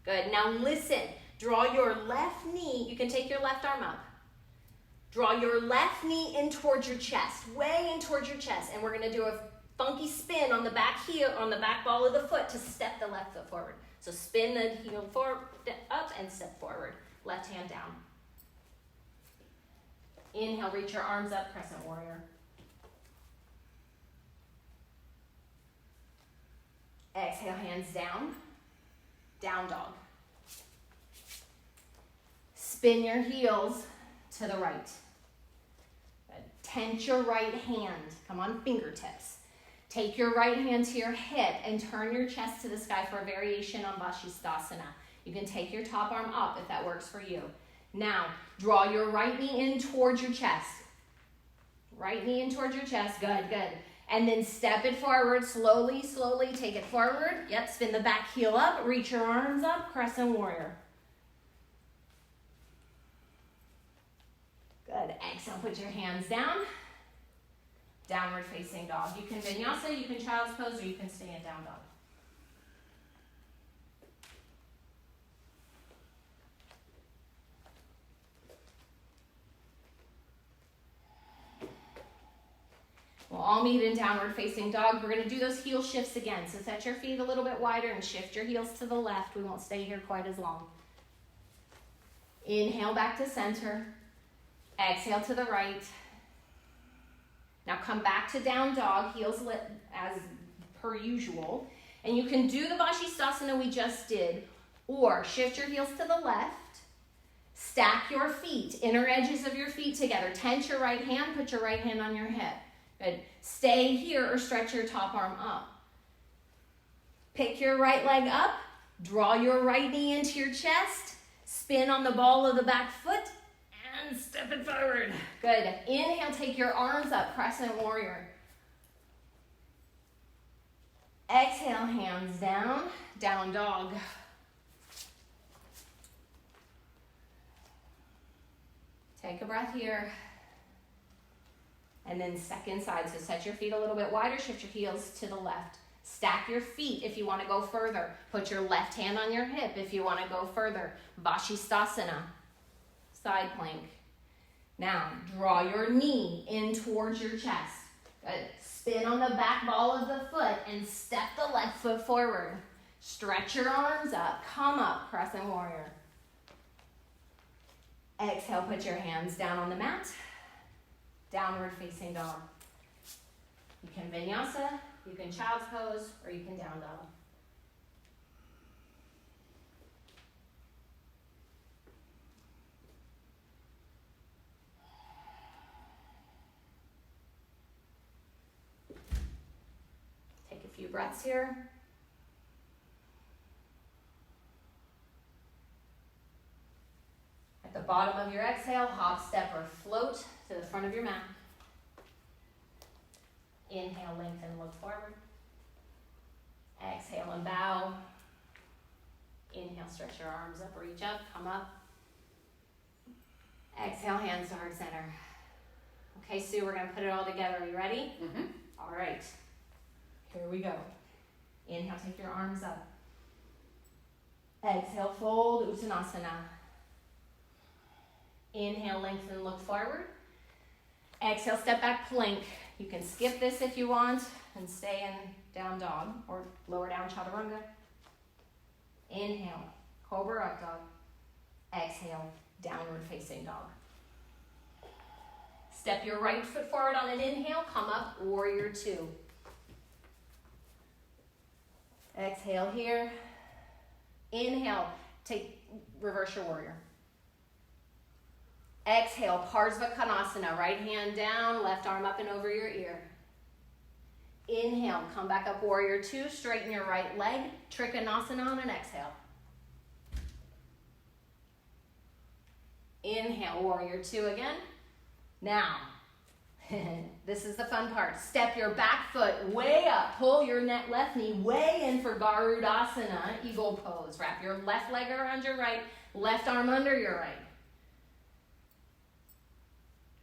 Good. Now listen. Draw your left knee. You can take your left arm up. Draw your left knee in towards your chest, way in towards your chest. And we're going to do a funky spin on the back heel, on the back ball of the foot to step the left foot forward. So spin the heel forward, up and step forward. Left hand down. Inhale, reach your arms up, crescent warrior. Exhale, hands down, down dog. Spin your heels to the right. Good. Tense your right hand. Come on, fingertips. Take your right hand to your hip and turn your chest to the sky for a variation on Vashisthasana. You can take your top arm up if that works for you. Now, draw your right knee in towards your chest. Right knee in towards your chest. Good, good. And then step it forward, slowly, slowly, take it forward. Yep, spin the back heel up, reach your arms up, crescent warrior. Good, exhale, put your hands down. Downward facing dog. You can vinyasa, you can child's pose, or you can stay in down dog. We'll all meet in downward facing dog. We're going to do those heel shifts again. So set your feet a little bit wider and shift your heels to the left. We won't stay here quite as long. Inhale back to center. Exhale to the right. Now come back to down dog, heels lit as per usual. And you can do the Vashisthasana we just did, or shift your heels to the left. Stack your feet, inner edges of your feet together. Tense your right hand, put your right hand on your hip. Good. Stay here or stretch your top arm up. Pick your right leg up. Draw your right knee into your chest. Spin on the ball of the back foot and step it forward. Good. Inhale, take your arms up, crescent warrior. Exhale, hands down, down dog. Take a breath here. And then second side, so set your feet a little bit wider, shift your heels to the left. Stack your feet if you want to go further. Put your left hand on your hip if you want to go further. Vashisthasana, side plank. Now, draw your knee in towards your chest. Good. Spin on the back ball of the foot and step the left foot forward. Stretch your arms up, come up, crescent warrior. Exhale, put your hands down on the mat. Downward facing dog. You can vinyasa, you can child's pose, or you can down dog. Take a few breaths here. At the bottom of your exhale, hop, step, or float to the front of your mat. Inhale, lengthen, look forward. Exhale and bow. Inhale, stretch your arms up, reach up, come up. Exhale, hands to heart center. Okay, Sue, we're gonna put it all together. Are you ready? Mm-hmm. All right. Here we go. Inhale, take your arms up. Exhale, fold, Uttanasana. Inhale, lengthen, look forward. Exhale, step back, plank. You can skip this if you want and stay in down dog or lower down chaturanga. Inhale, cobra up dog. Exhale, downward facing dog. Step your right foot forward on an inhale, come up, warrior two. Exhale here. Inhale, take reverse your warrior. Exhale, Parsvakonasana, right hand down, left arm up and over your ear. Inhale, come back up, warrior two, straighten your right leg, Trikonasana on an exhale. Inhale, warrior two again. Now, this is the fun part. Step your back foot way up, pull your left knee way in for Garudasana, eagle pose. Wrap your left leg around your right, left arm under your right.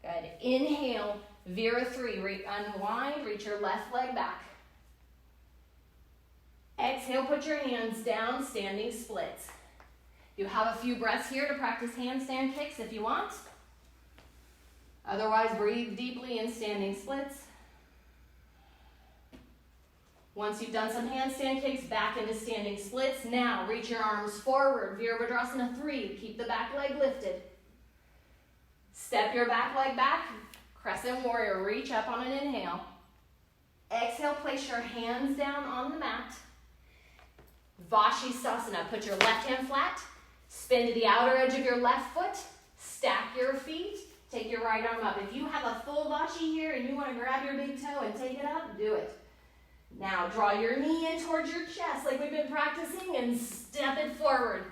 Good. Inhale, Vira three, unwind, reach your left leg back. Exhale, put your hands down, standing splits. You have a few breaths here to practice handstand kicks if you want. Otherwise, breathe deeply in standing splits. Once you've done some handstand kicks, back into standing splits. Now, reach your arms forward, Virabhadrasana 3. Keep the back leg lifted. Step your back leg back, crescent warrior, reach up on an inhale. Exhale, place your hands down on the mat. Vashisthasana, put your left hand flat, spin to the outer edge of your left foot, stack your feet, take your right arm up. If you have a full Vashi here and you want to grab your big toe and take it up, do it. Now draw your knee in towards your chest like we've been practicing and step it forward.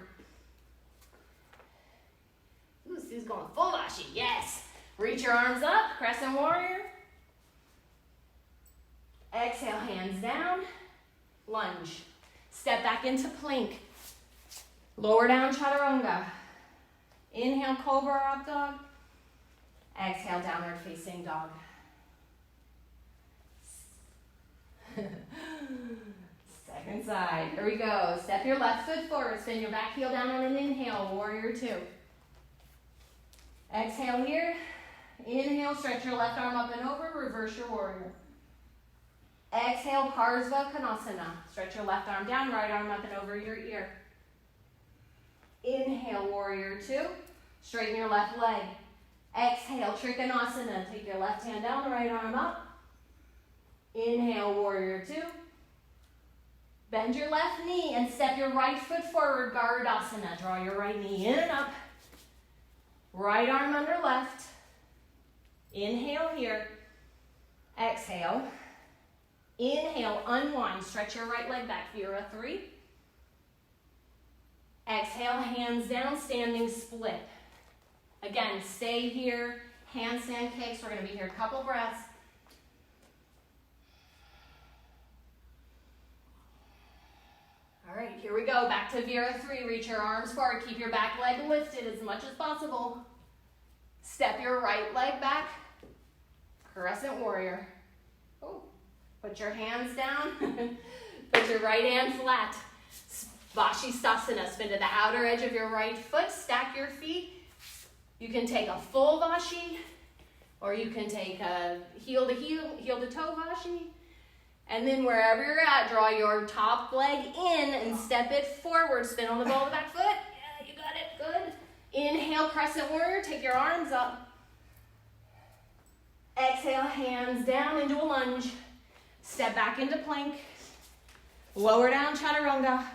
Ooh, Sue's going full Vashi, yes. Reach your arms up, crescent warrior. Exhale, hands down, lunge. Step back into plank. Lower down chaturanga. Inhale, cobra up dog. Exhale, downward facing dog. Second side. Here we go. Step your left foot forward. Spin your back heel down on an inhale. Warrior two. Exhale here. Inhale, stretch your left arm up and over. Reverse your warrior. Exhale, Parsvakonasana. Stretch your left arm down, right arm up and over your ear. Inhale, warrior two. Straighten your left leg. Exhale, Trikonasana. Take your left hand down, right arm up. Inhale, warrior two. Bend your left knee and step your right foot forward, Garudasana. Draw your right knee in and up. Right arm under left. Inhale here. Exhale. Inhale, unwind. Stretch your right leg back. Vira three. Exhale, hands down, standing split. Again, stay here. Handstand kicks. We're going to be here a couple breaths. we go, back to Vera 3. Reach your arms forward, keep your back leg lifted as much as possible. Step your right leg back, crescent warrior. Oh, put your hands down, put your right hand flat. Vashisthasana, spin to the outer edge of your right foot, stack your feet. You can take a full Vashi, or you can take a heel to toe Vashi. And then wherever you're at, draw your top leg in and step it forward. Spin on the ball of the back foot. Yeah, you got it. Good. Inhale, crescent warrior. Take your arms up. Exhale, hands down into a lunge. Step back into plank. Lower down, chaturanga.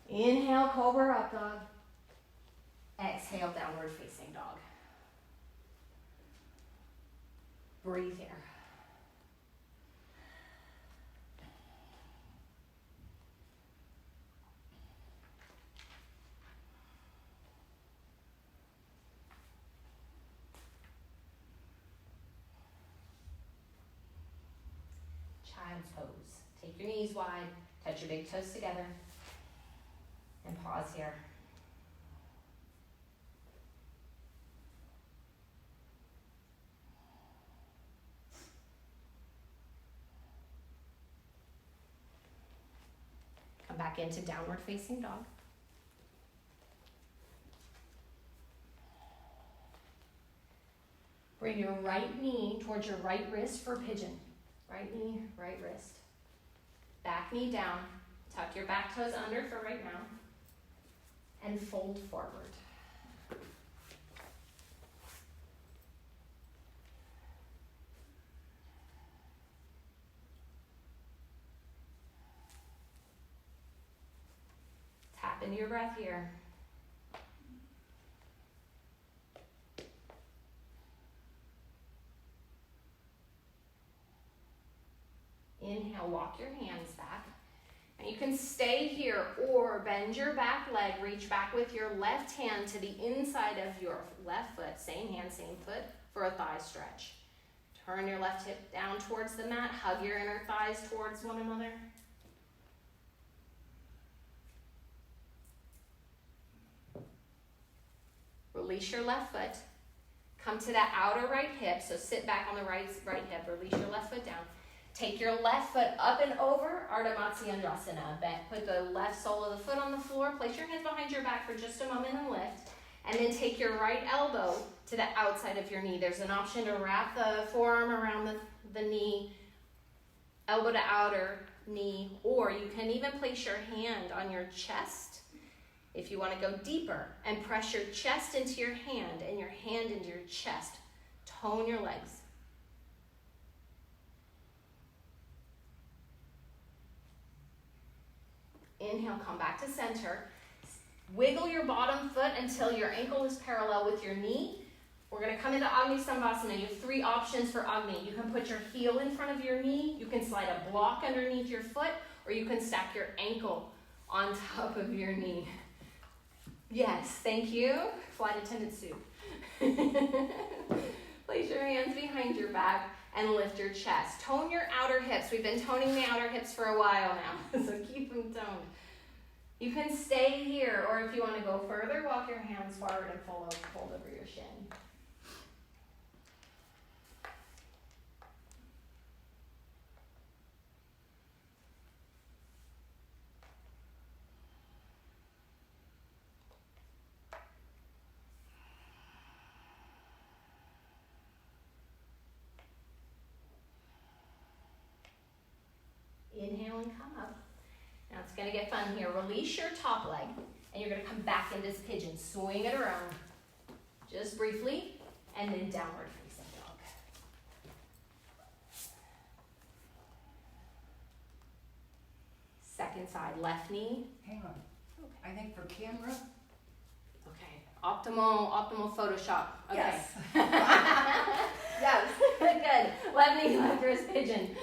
Inhale, cobra up dog. Exhale, downward facing dog. Breathe here. Child's pose. Take your knees wide, touch your big toes together, and pause here. Come back into downward facing dog. Bring your right knee towards your right wrist for pigeon. Right knee, right wrist. Back knee down. Tuck your back toes under for right now. And fold forward. Tap into your breath here. Inhale, walk your hands back. And you can stay here or bend your back leg, reach back with your left hand to the inside of your left foot, same hand, same foot, for a thigh stretch. Turn your left hip down towards the mat, hug your inner thighs towards one another. Release your left foot. Come to that outer right hip, so sit back on the right hip, release your left foot down. Take your left foot up and over, Ardha Matsyendrasana. Put the left sole of the foot on the floor, place your hands behind your back for just a moment and lift. And then take your right elbow to the outside of your knee. There's an option to wrap the forearm around the knee, elbow to outer knee, or you can even place your hand on your chest if you want to go deeper and press your chest into your hand and your hand into your chest. Tone your legs. Inhale, come back to center. Wiggle your bottom foot until your ankle is parallel with your knee. We're going to come into Agni Sambhasana. You have three options for Agni. You can put your heel in front of your knee, you can slide a block underneath your foot, or you can stack your ankle on top of your knee. Yes, thank you. Flight attendant soup. Place your hands behind your back and lift your chest. Tone your outer hips. We've been toning the outer hips for a while now, so keep them toned. You can stay here, or if you want to go further, walk your hands forward and fold over your shin. Inhale and come up. Now it's going to get fun here. Release your top leg, and you're going to come back into this pigeon. Swing it around just briefly, and then downward facing dog. Second side, left knee. Hang on. I think for camera. Okay. Optimal Photoshop. Okay. Yes. Yes. Good. Left knee, left wrist pigeon.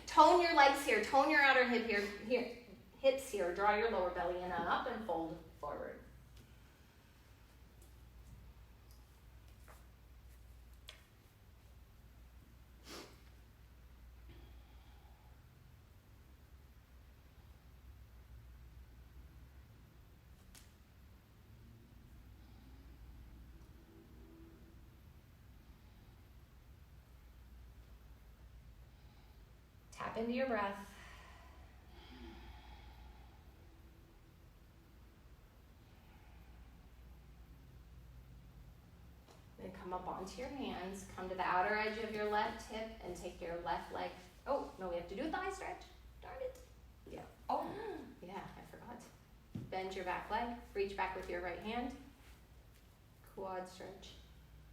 Tone your legs here. Tone your outer hip here. Hips here. Draw your lower belly in and up and fold forward. Tap into your breath. Then come up onto your hands. Come to the outer edge of your left hip and take your left leg. Oh, no, we have to do a thigh stretch. Darn it. Yeah. Oh. Yeah, I forgot. Bend your back leg. Reach back with your right hand. Quad stretch.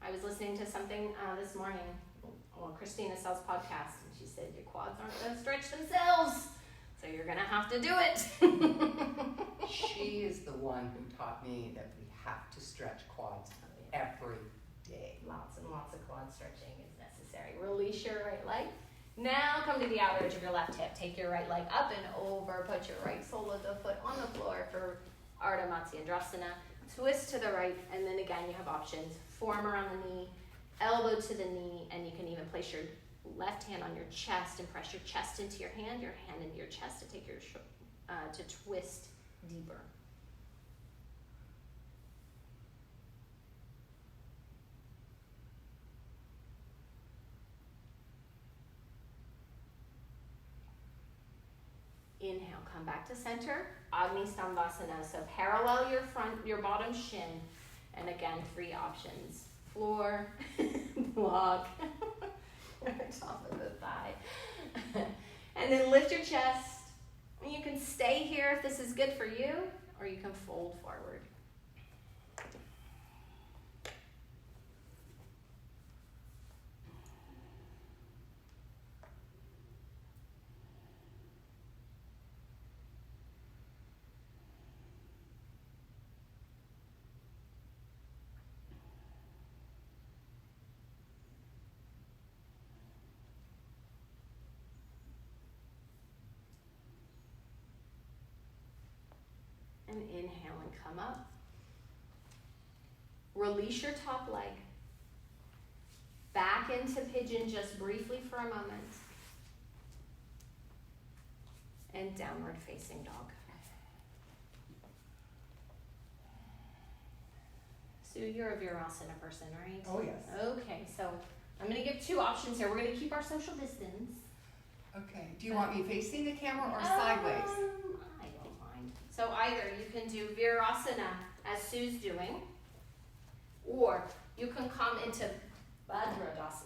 I was listening to something this morning. Well, Christina Sell's podcast, and she said your quads aren't going to stretch themselves, so you're going to have to do it. She is the one who taught me that we have to stretch quads every day. Lots and lots of quad stretching is necessary. Release your right leg. Now come to the outer edge of your left hip. Take your right leg up and over. Put your right sole of the foot on the floor for Ardha Matsyendrasana. Twist to the right, and then again you have options. Forearm around the knee, elbow to the knee, and you can even place your left hand on your chest and press your chest into your hand into your chest to take your to twist deeper. Inhale, come back to center, Agni Stambhasana. So parallel your bottom shin, and again, 3 options. Floor, block, top of the thigh. And then lift your chest. You can stay here if this is good for you, or you can fold forward. And inhale and come up. Release your top leg. Back into pigeon just briefly for a moment. And downward facing dog. Sue, you're a Virasana person, right? Oh, yes. Okay, so I'm going to give 2 options here. We're going to keep our social distance. Okay. Do you want me facing the camera or sideways? I don't mind. So either you can do Virasana as Sue's doing, or you can come into Vajradasana.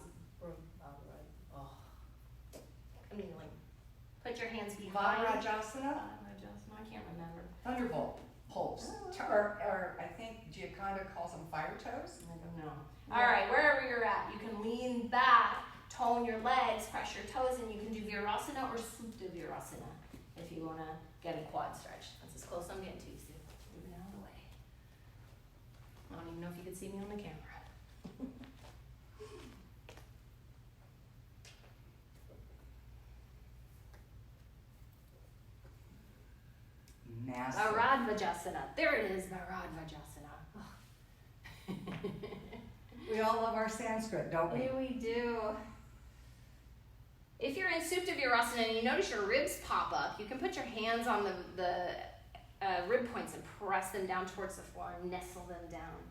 I'm kneeling. Put your hands behind. Vajradasana? I can't remember. Thunderbolt pose. Or I think Giaconda calls them fire toes. I don't know. All right, wherever you're at, you can lean back, tone your legs, press your toes, and you can do Virasana or Supta Virasana if you want to get a quad stretch. That's as close as I'm getting to you, Sue. Moving out of the way. I don't even know if you can see me on the camera. Massive. Varadvajasana. There it is, Varadvajasana. Oh. We all love our Sanskrit, don't we? Yeah, we do. If you're in Supta Virasana and you notice your ribs pop up, you can put your hands on the rib points and press them down towards the floor and nestle them down.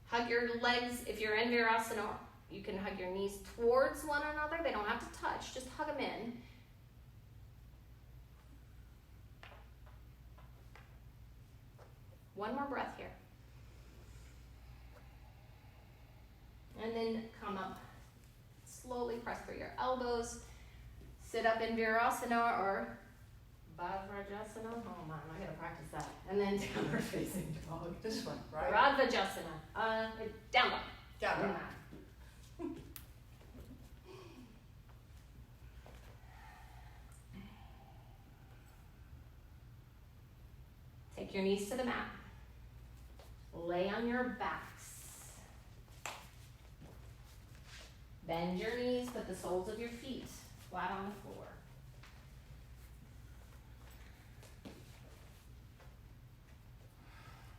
Hug your legs. If you're in Virasana, you can hug your knees towards one another. They don't have to touch. Just hug them in. One more breath here. And then come up. Slowly press through your elbows. Sit up in Virasana or Vajrayasana. Oh man, I gotta practice that. And then downward facing dog. This one, right? Vajrayasana. Down dog. Down dog. Take your knees to the mat. Lay on your backs. Bend your knees, put the soles of your feet flat on the floor.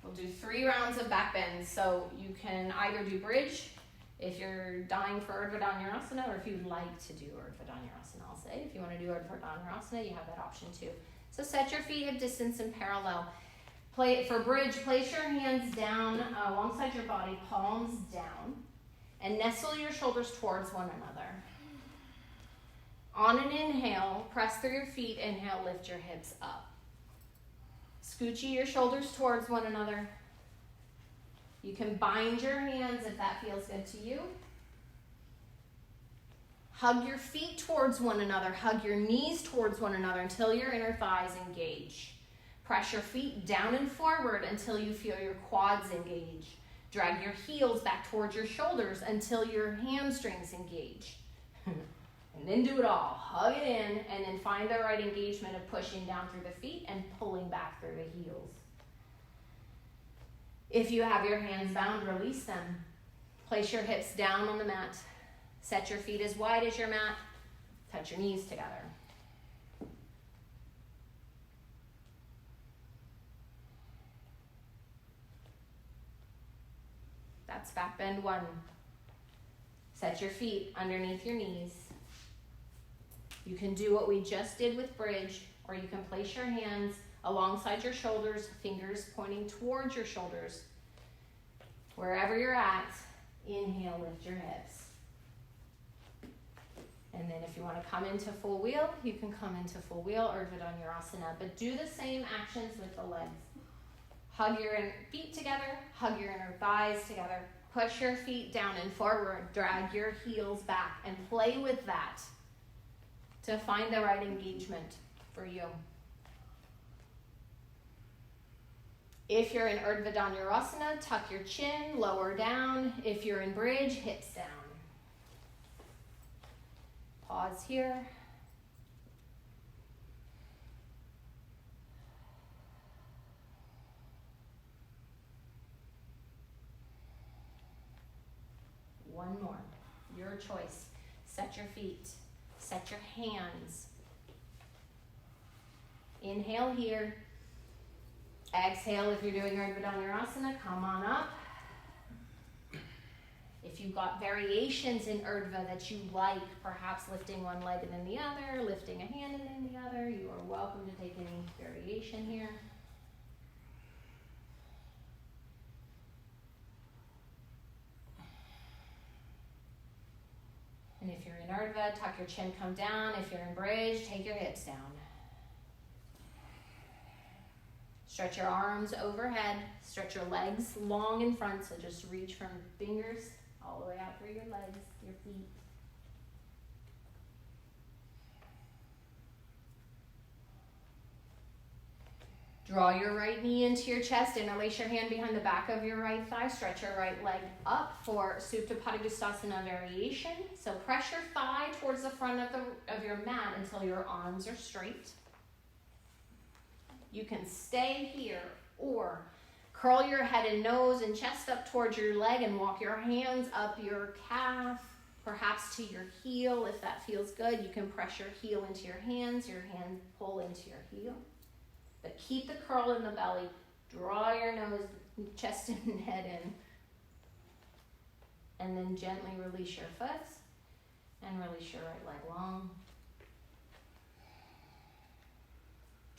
We'll do 3 rounds of back bends. So you can either do bridge if you're dying for Urdhva Dhanurasana, or if you'd like to do Urdhva Dhanurasana, I'll say. If you want to do Urdhva Dhanurasana, you have that option too. So set your feet hip distance and parallel. For bridge, place your hands down alongside your body, palms down, and nestle your shoulders towards one another. On an inhale, press through your feet. Inhale, lift your hips up. Scoochie your shoulders towards one another. You can bind your hands if that feels good to you. Hug your feet towards one another. Hug your knees towards one another until your inner thighs engage. Press your feet down and forward until you feel your quads engage. Drag your heels back towards your shoulders until your hamstrings engage. And then do it all. Hug it in, and then find the right engagement of pushing down through the feet and pulling back through the heels. If you have your hands bound, release them. Place your hips down on the mat. Set your feet as wide as your mat. Touch your knees together. That's back bend 1. Set your feet underneath your knees. You can do what we just did with bridge, or you can place your hands alongside your shoulders, fingers pointing towards your shoulders. Wherever you're at, inhale, lift your hips. And then if you want to come into full wheel, you can come into full wheel, Urdhva Dhanurasana, but do the same actions with the legs. Hug your feet together, hug your inner thighs together, push your feet down and forward, drag your heels back, and play with that to find the right engagement for you. If you're in Urdhva Dhanurasana, tuck your chin, lower down. If you're in bridge, hips down. Pause here. One more. Your choice. Set your feet. Set your hands. Inhale here. Exhale if you're doing Urdhva Dhanurasana. Come on up. If you've got variations in Urdhva that you like, perhaps lifting one leg and then the other, lifting a hand and then the other, you are welcome to take any variation here. And if you're in Urdhva, tuck your chin, come down. If you're in bridge, take your hips down. Stretch your arms overhead. Stretch your legs long in front, so just reach from fingers all the way out through your legs, your feet. Draw your right knee into your chest. Interlace your hand behind the back of your right thigh. Stretch your right leg up for Supta Padangusthasana variation. So press your thigh towards the front of your mat until your arms are straight. You can stay here or curl your head and nose and chest up towards your leg and walk your hands up your calf, perhaps to your heel if that feels good. You can press your heel into your hands pull into your heel. But keep the curl in the belly. Draw your nose, chest and head in. And then gently release your foot and release your right leg long.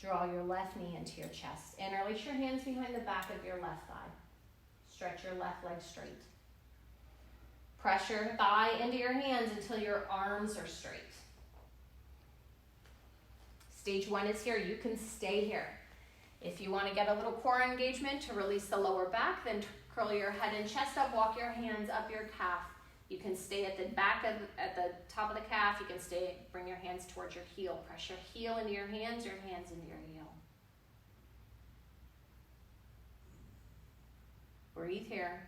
Draw your left knee into your chest. Interlace your hands behind the back of your left thigh. Stretch your left leg straight. Press your thigh into your hands until your arms are straight. Stage 1 is here. You can stay here. If you want to get a little core engagement to release the lower back, then curl your head and chest up, walk your hands up your calf. You can stay at the back at the top of the calf. You can stay, bring your hands towards your heel. Press your heel into your hands into your heel. Breathe here.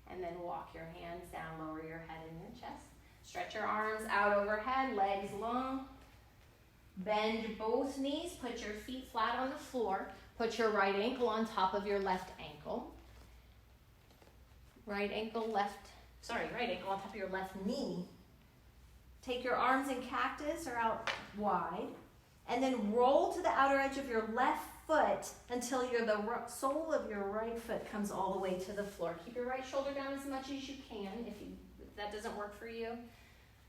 And then walk your hands down, lower your head and your chest. Stretch your arms out overhead, legs long. Bend both knees, put your feet flat on the floor. Put your right ankle on top of your left ankle. Right ankle on top of your left knee. Take your arms in cactus or out wide. And then roll to the outer edge of your left foot until the sole of your right foot comes all the way to the floor. Keep your right shoulder down as much as you can. If that doesn't work for you,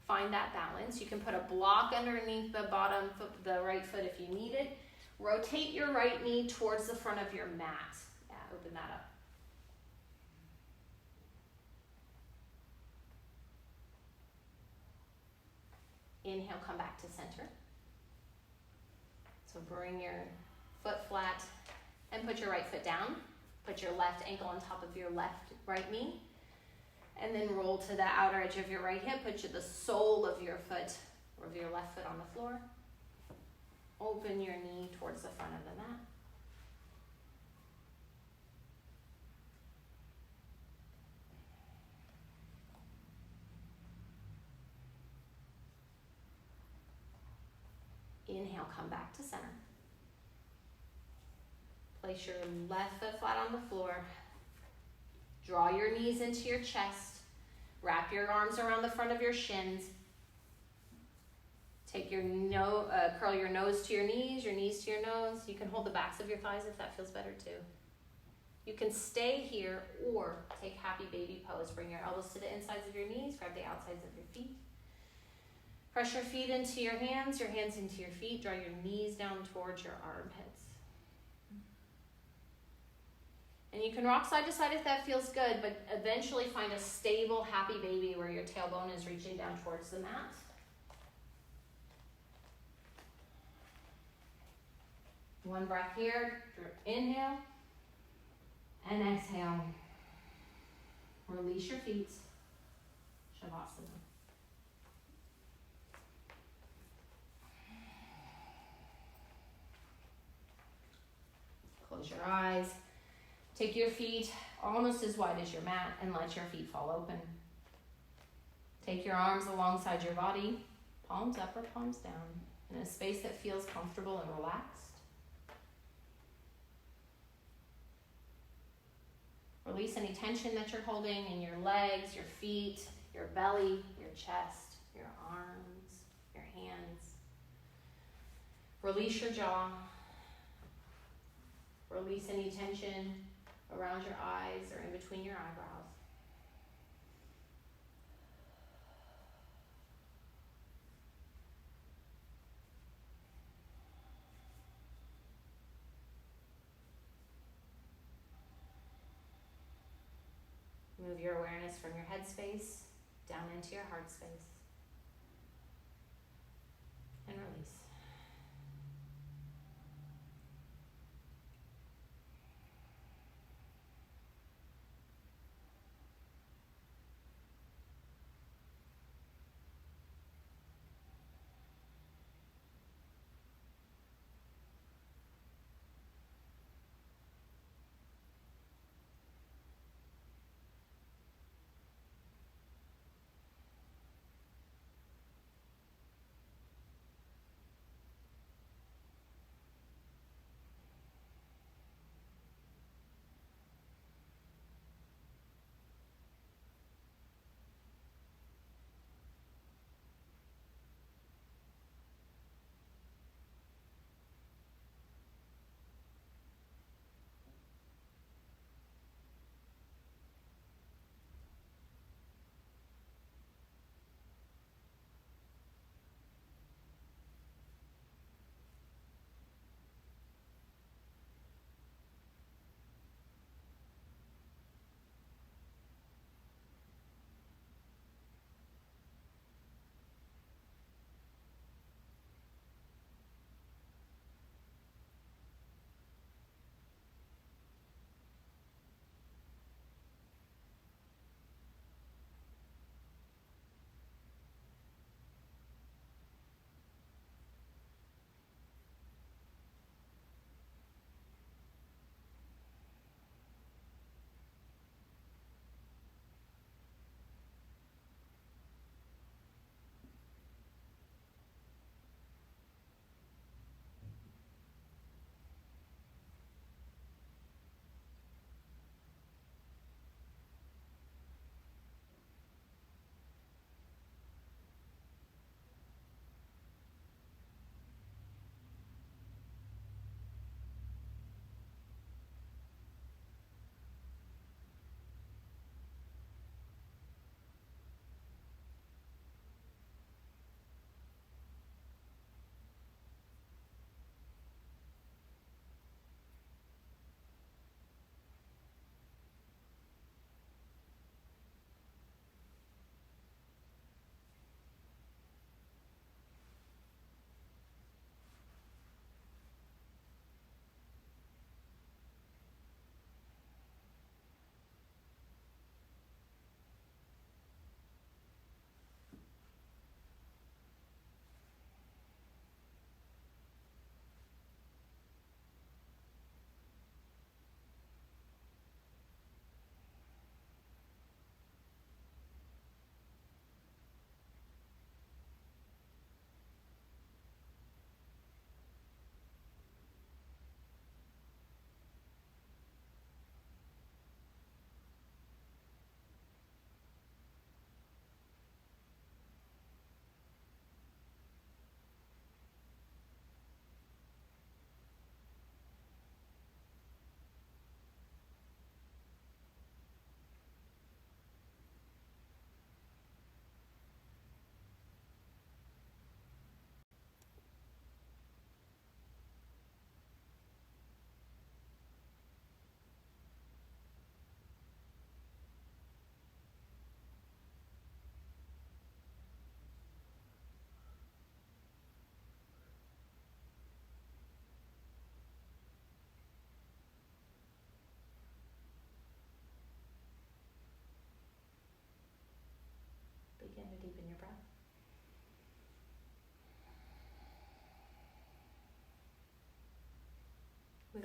find that balance. You can put a block underneath the bottom foot, the right foot if you need it. Rotate your right knee towards the front of your mat. Yeah, open that up. Inhale, come back to center. So bring your foot flat and put your right foot down. Put your left ankle on top of your right knee. And then roll to the outer edge of your right hip. Put the sole of your foot, or of your left foot on the floor. Open your knee towards the front of the mat. Inhale, come back to center. Place your left foot flat on the floor. Draw your knees into your chest. Wrap your arms around the front of your shins. Take your curl your nose to your knees to your nose. You can hold the backs of your thighs if that feels better too. You can stay here or take happy baby pose. Bring your elbows to the insides of your knees. Grab the outsides of your feet. Press your feet into your hands into your feet. Draw your knees down towards your armpits. And you can rock side to side if that feels good, but eventually find a stable, happy baby where your tailbone is reaching down towards the mat. One breath here. Inhale and exhale. Release your feet. Shavasana. Close your eyes. Take your feet almost as wide as your mat and let your feet fall open. Take your arms alongside your body, palms up or palms down, in a space that feels comfortable and relaxed. Release any tension that you're holding in your legs, your feet, your belly, your chest, your arms, your hands. Release your jaw. Release any tension around your eyes or in between your eyebrows. Move your awareness from your head space down into your heart space. And release.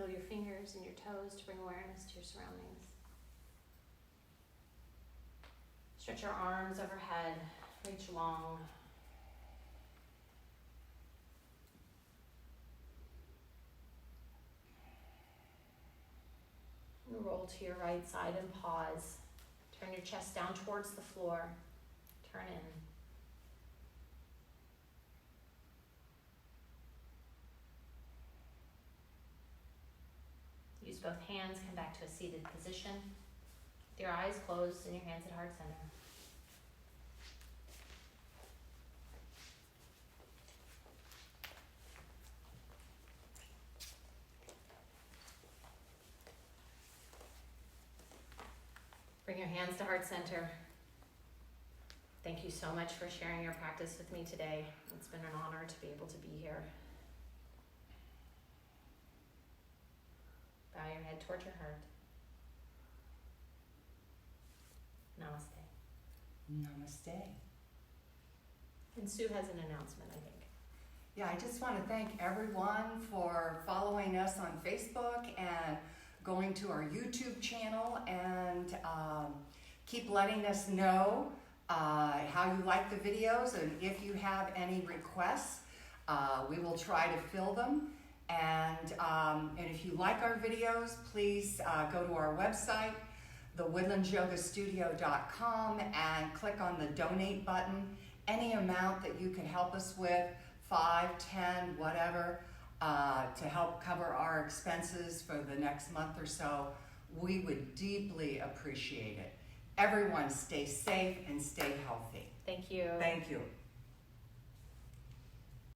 wiggle your fingers and your toes to bring awareness to your surroundings. Stretch your arms overhead, reach long. And roll to your right side and pause. Turn your chest down towards the floor. Turn in. Use both hands, come back to a seated position. With your eyes closed and your hands at heart center. Bring your hands to heart center. Thank you so much for sharing your practice with me today. It's been an honor to be able to be here. Bow your head toward your heart. Namaste. Namaste. And Sue has an announcement, I think. Yeah, I just want to thank everyone for following us on Facebook and going to our YouTube channel, and keep letting us know how you like the videos, and if you have any requests, we will try to fill them. And if you like our videos, please go to our website, thewoodlandsyogastudio.com, and click on the donate button. Any amount that you can help us with, 5, 10, whatever, to help cover our expenses for the next month or so, we would deeply appreciate it. Everyone stay safe and stay healthy. Thank you. Thank you.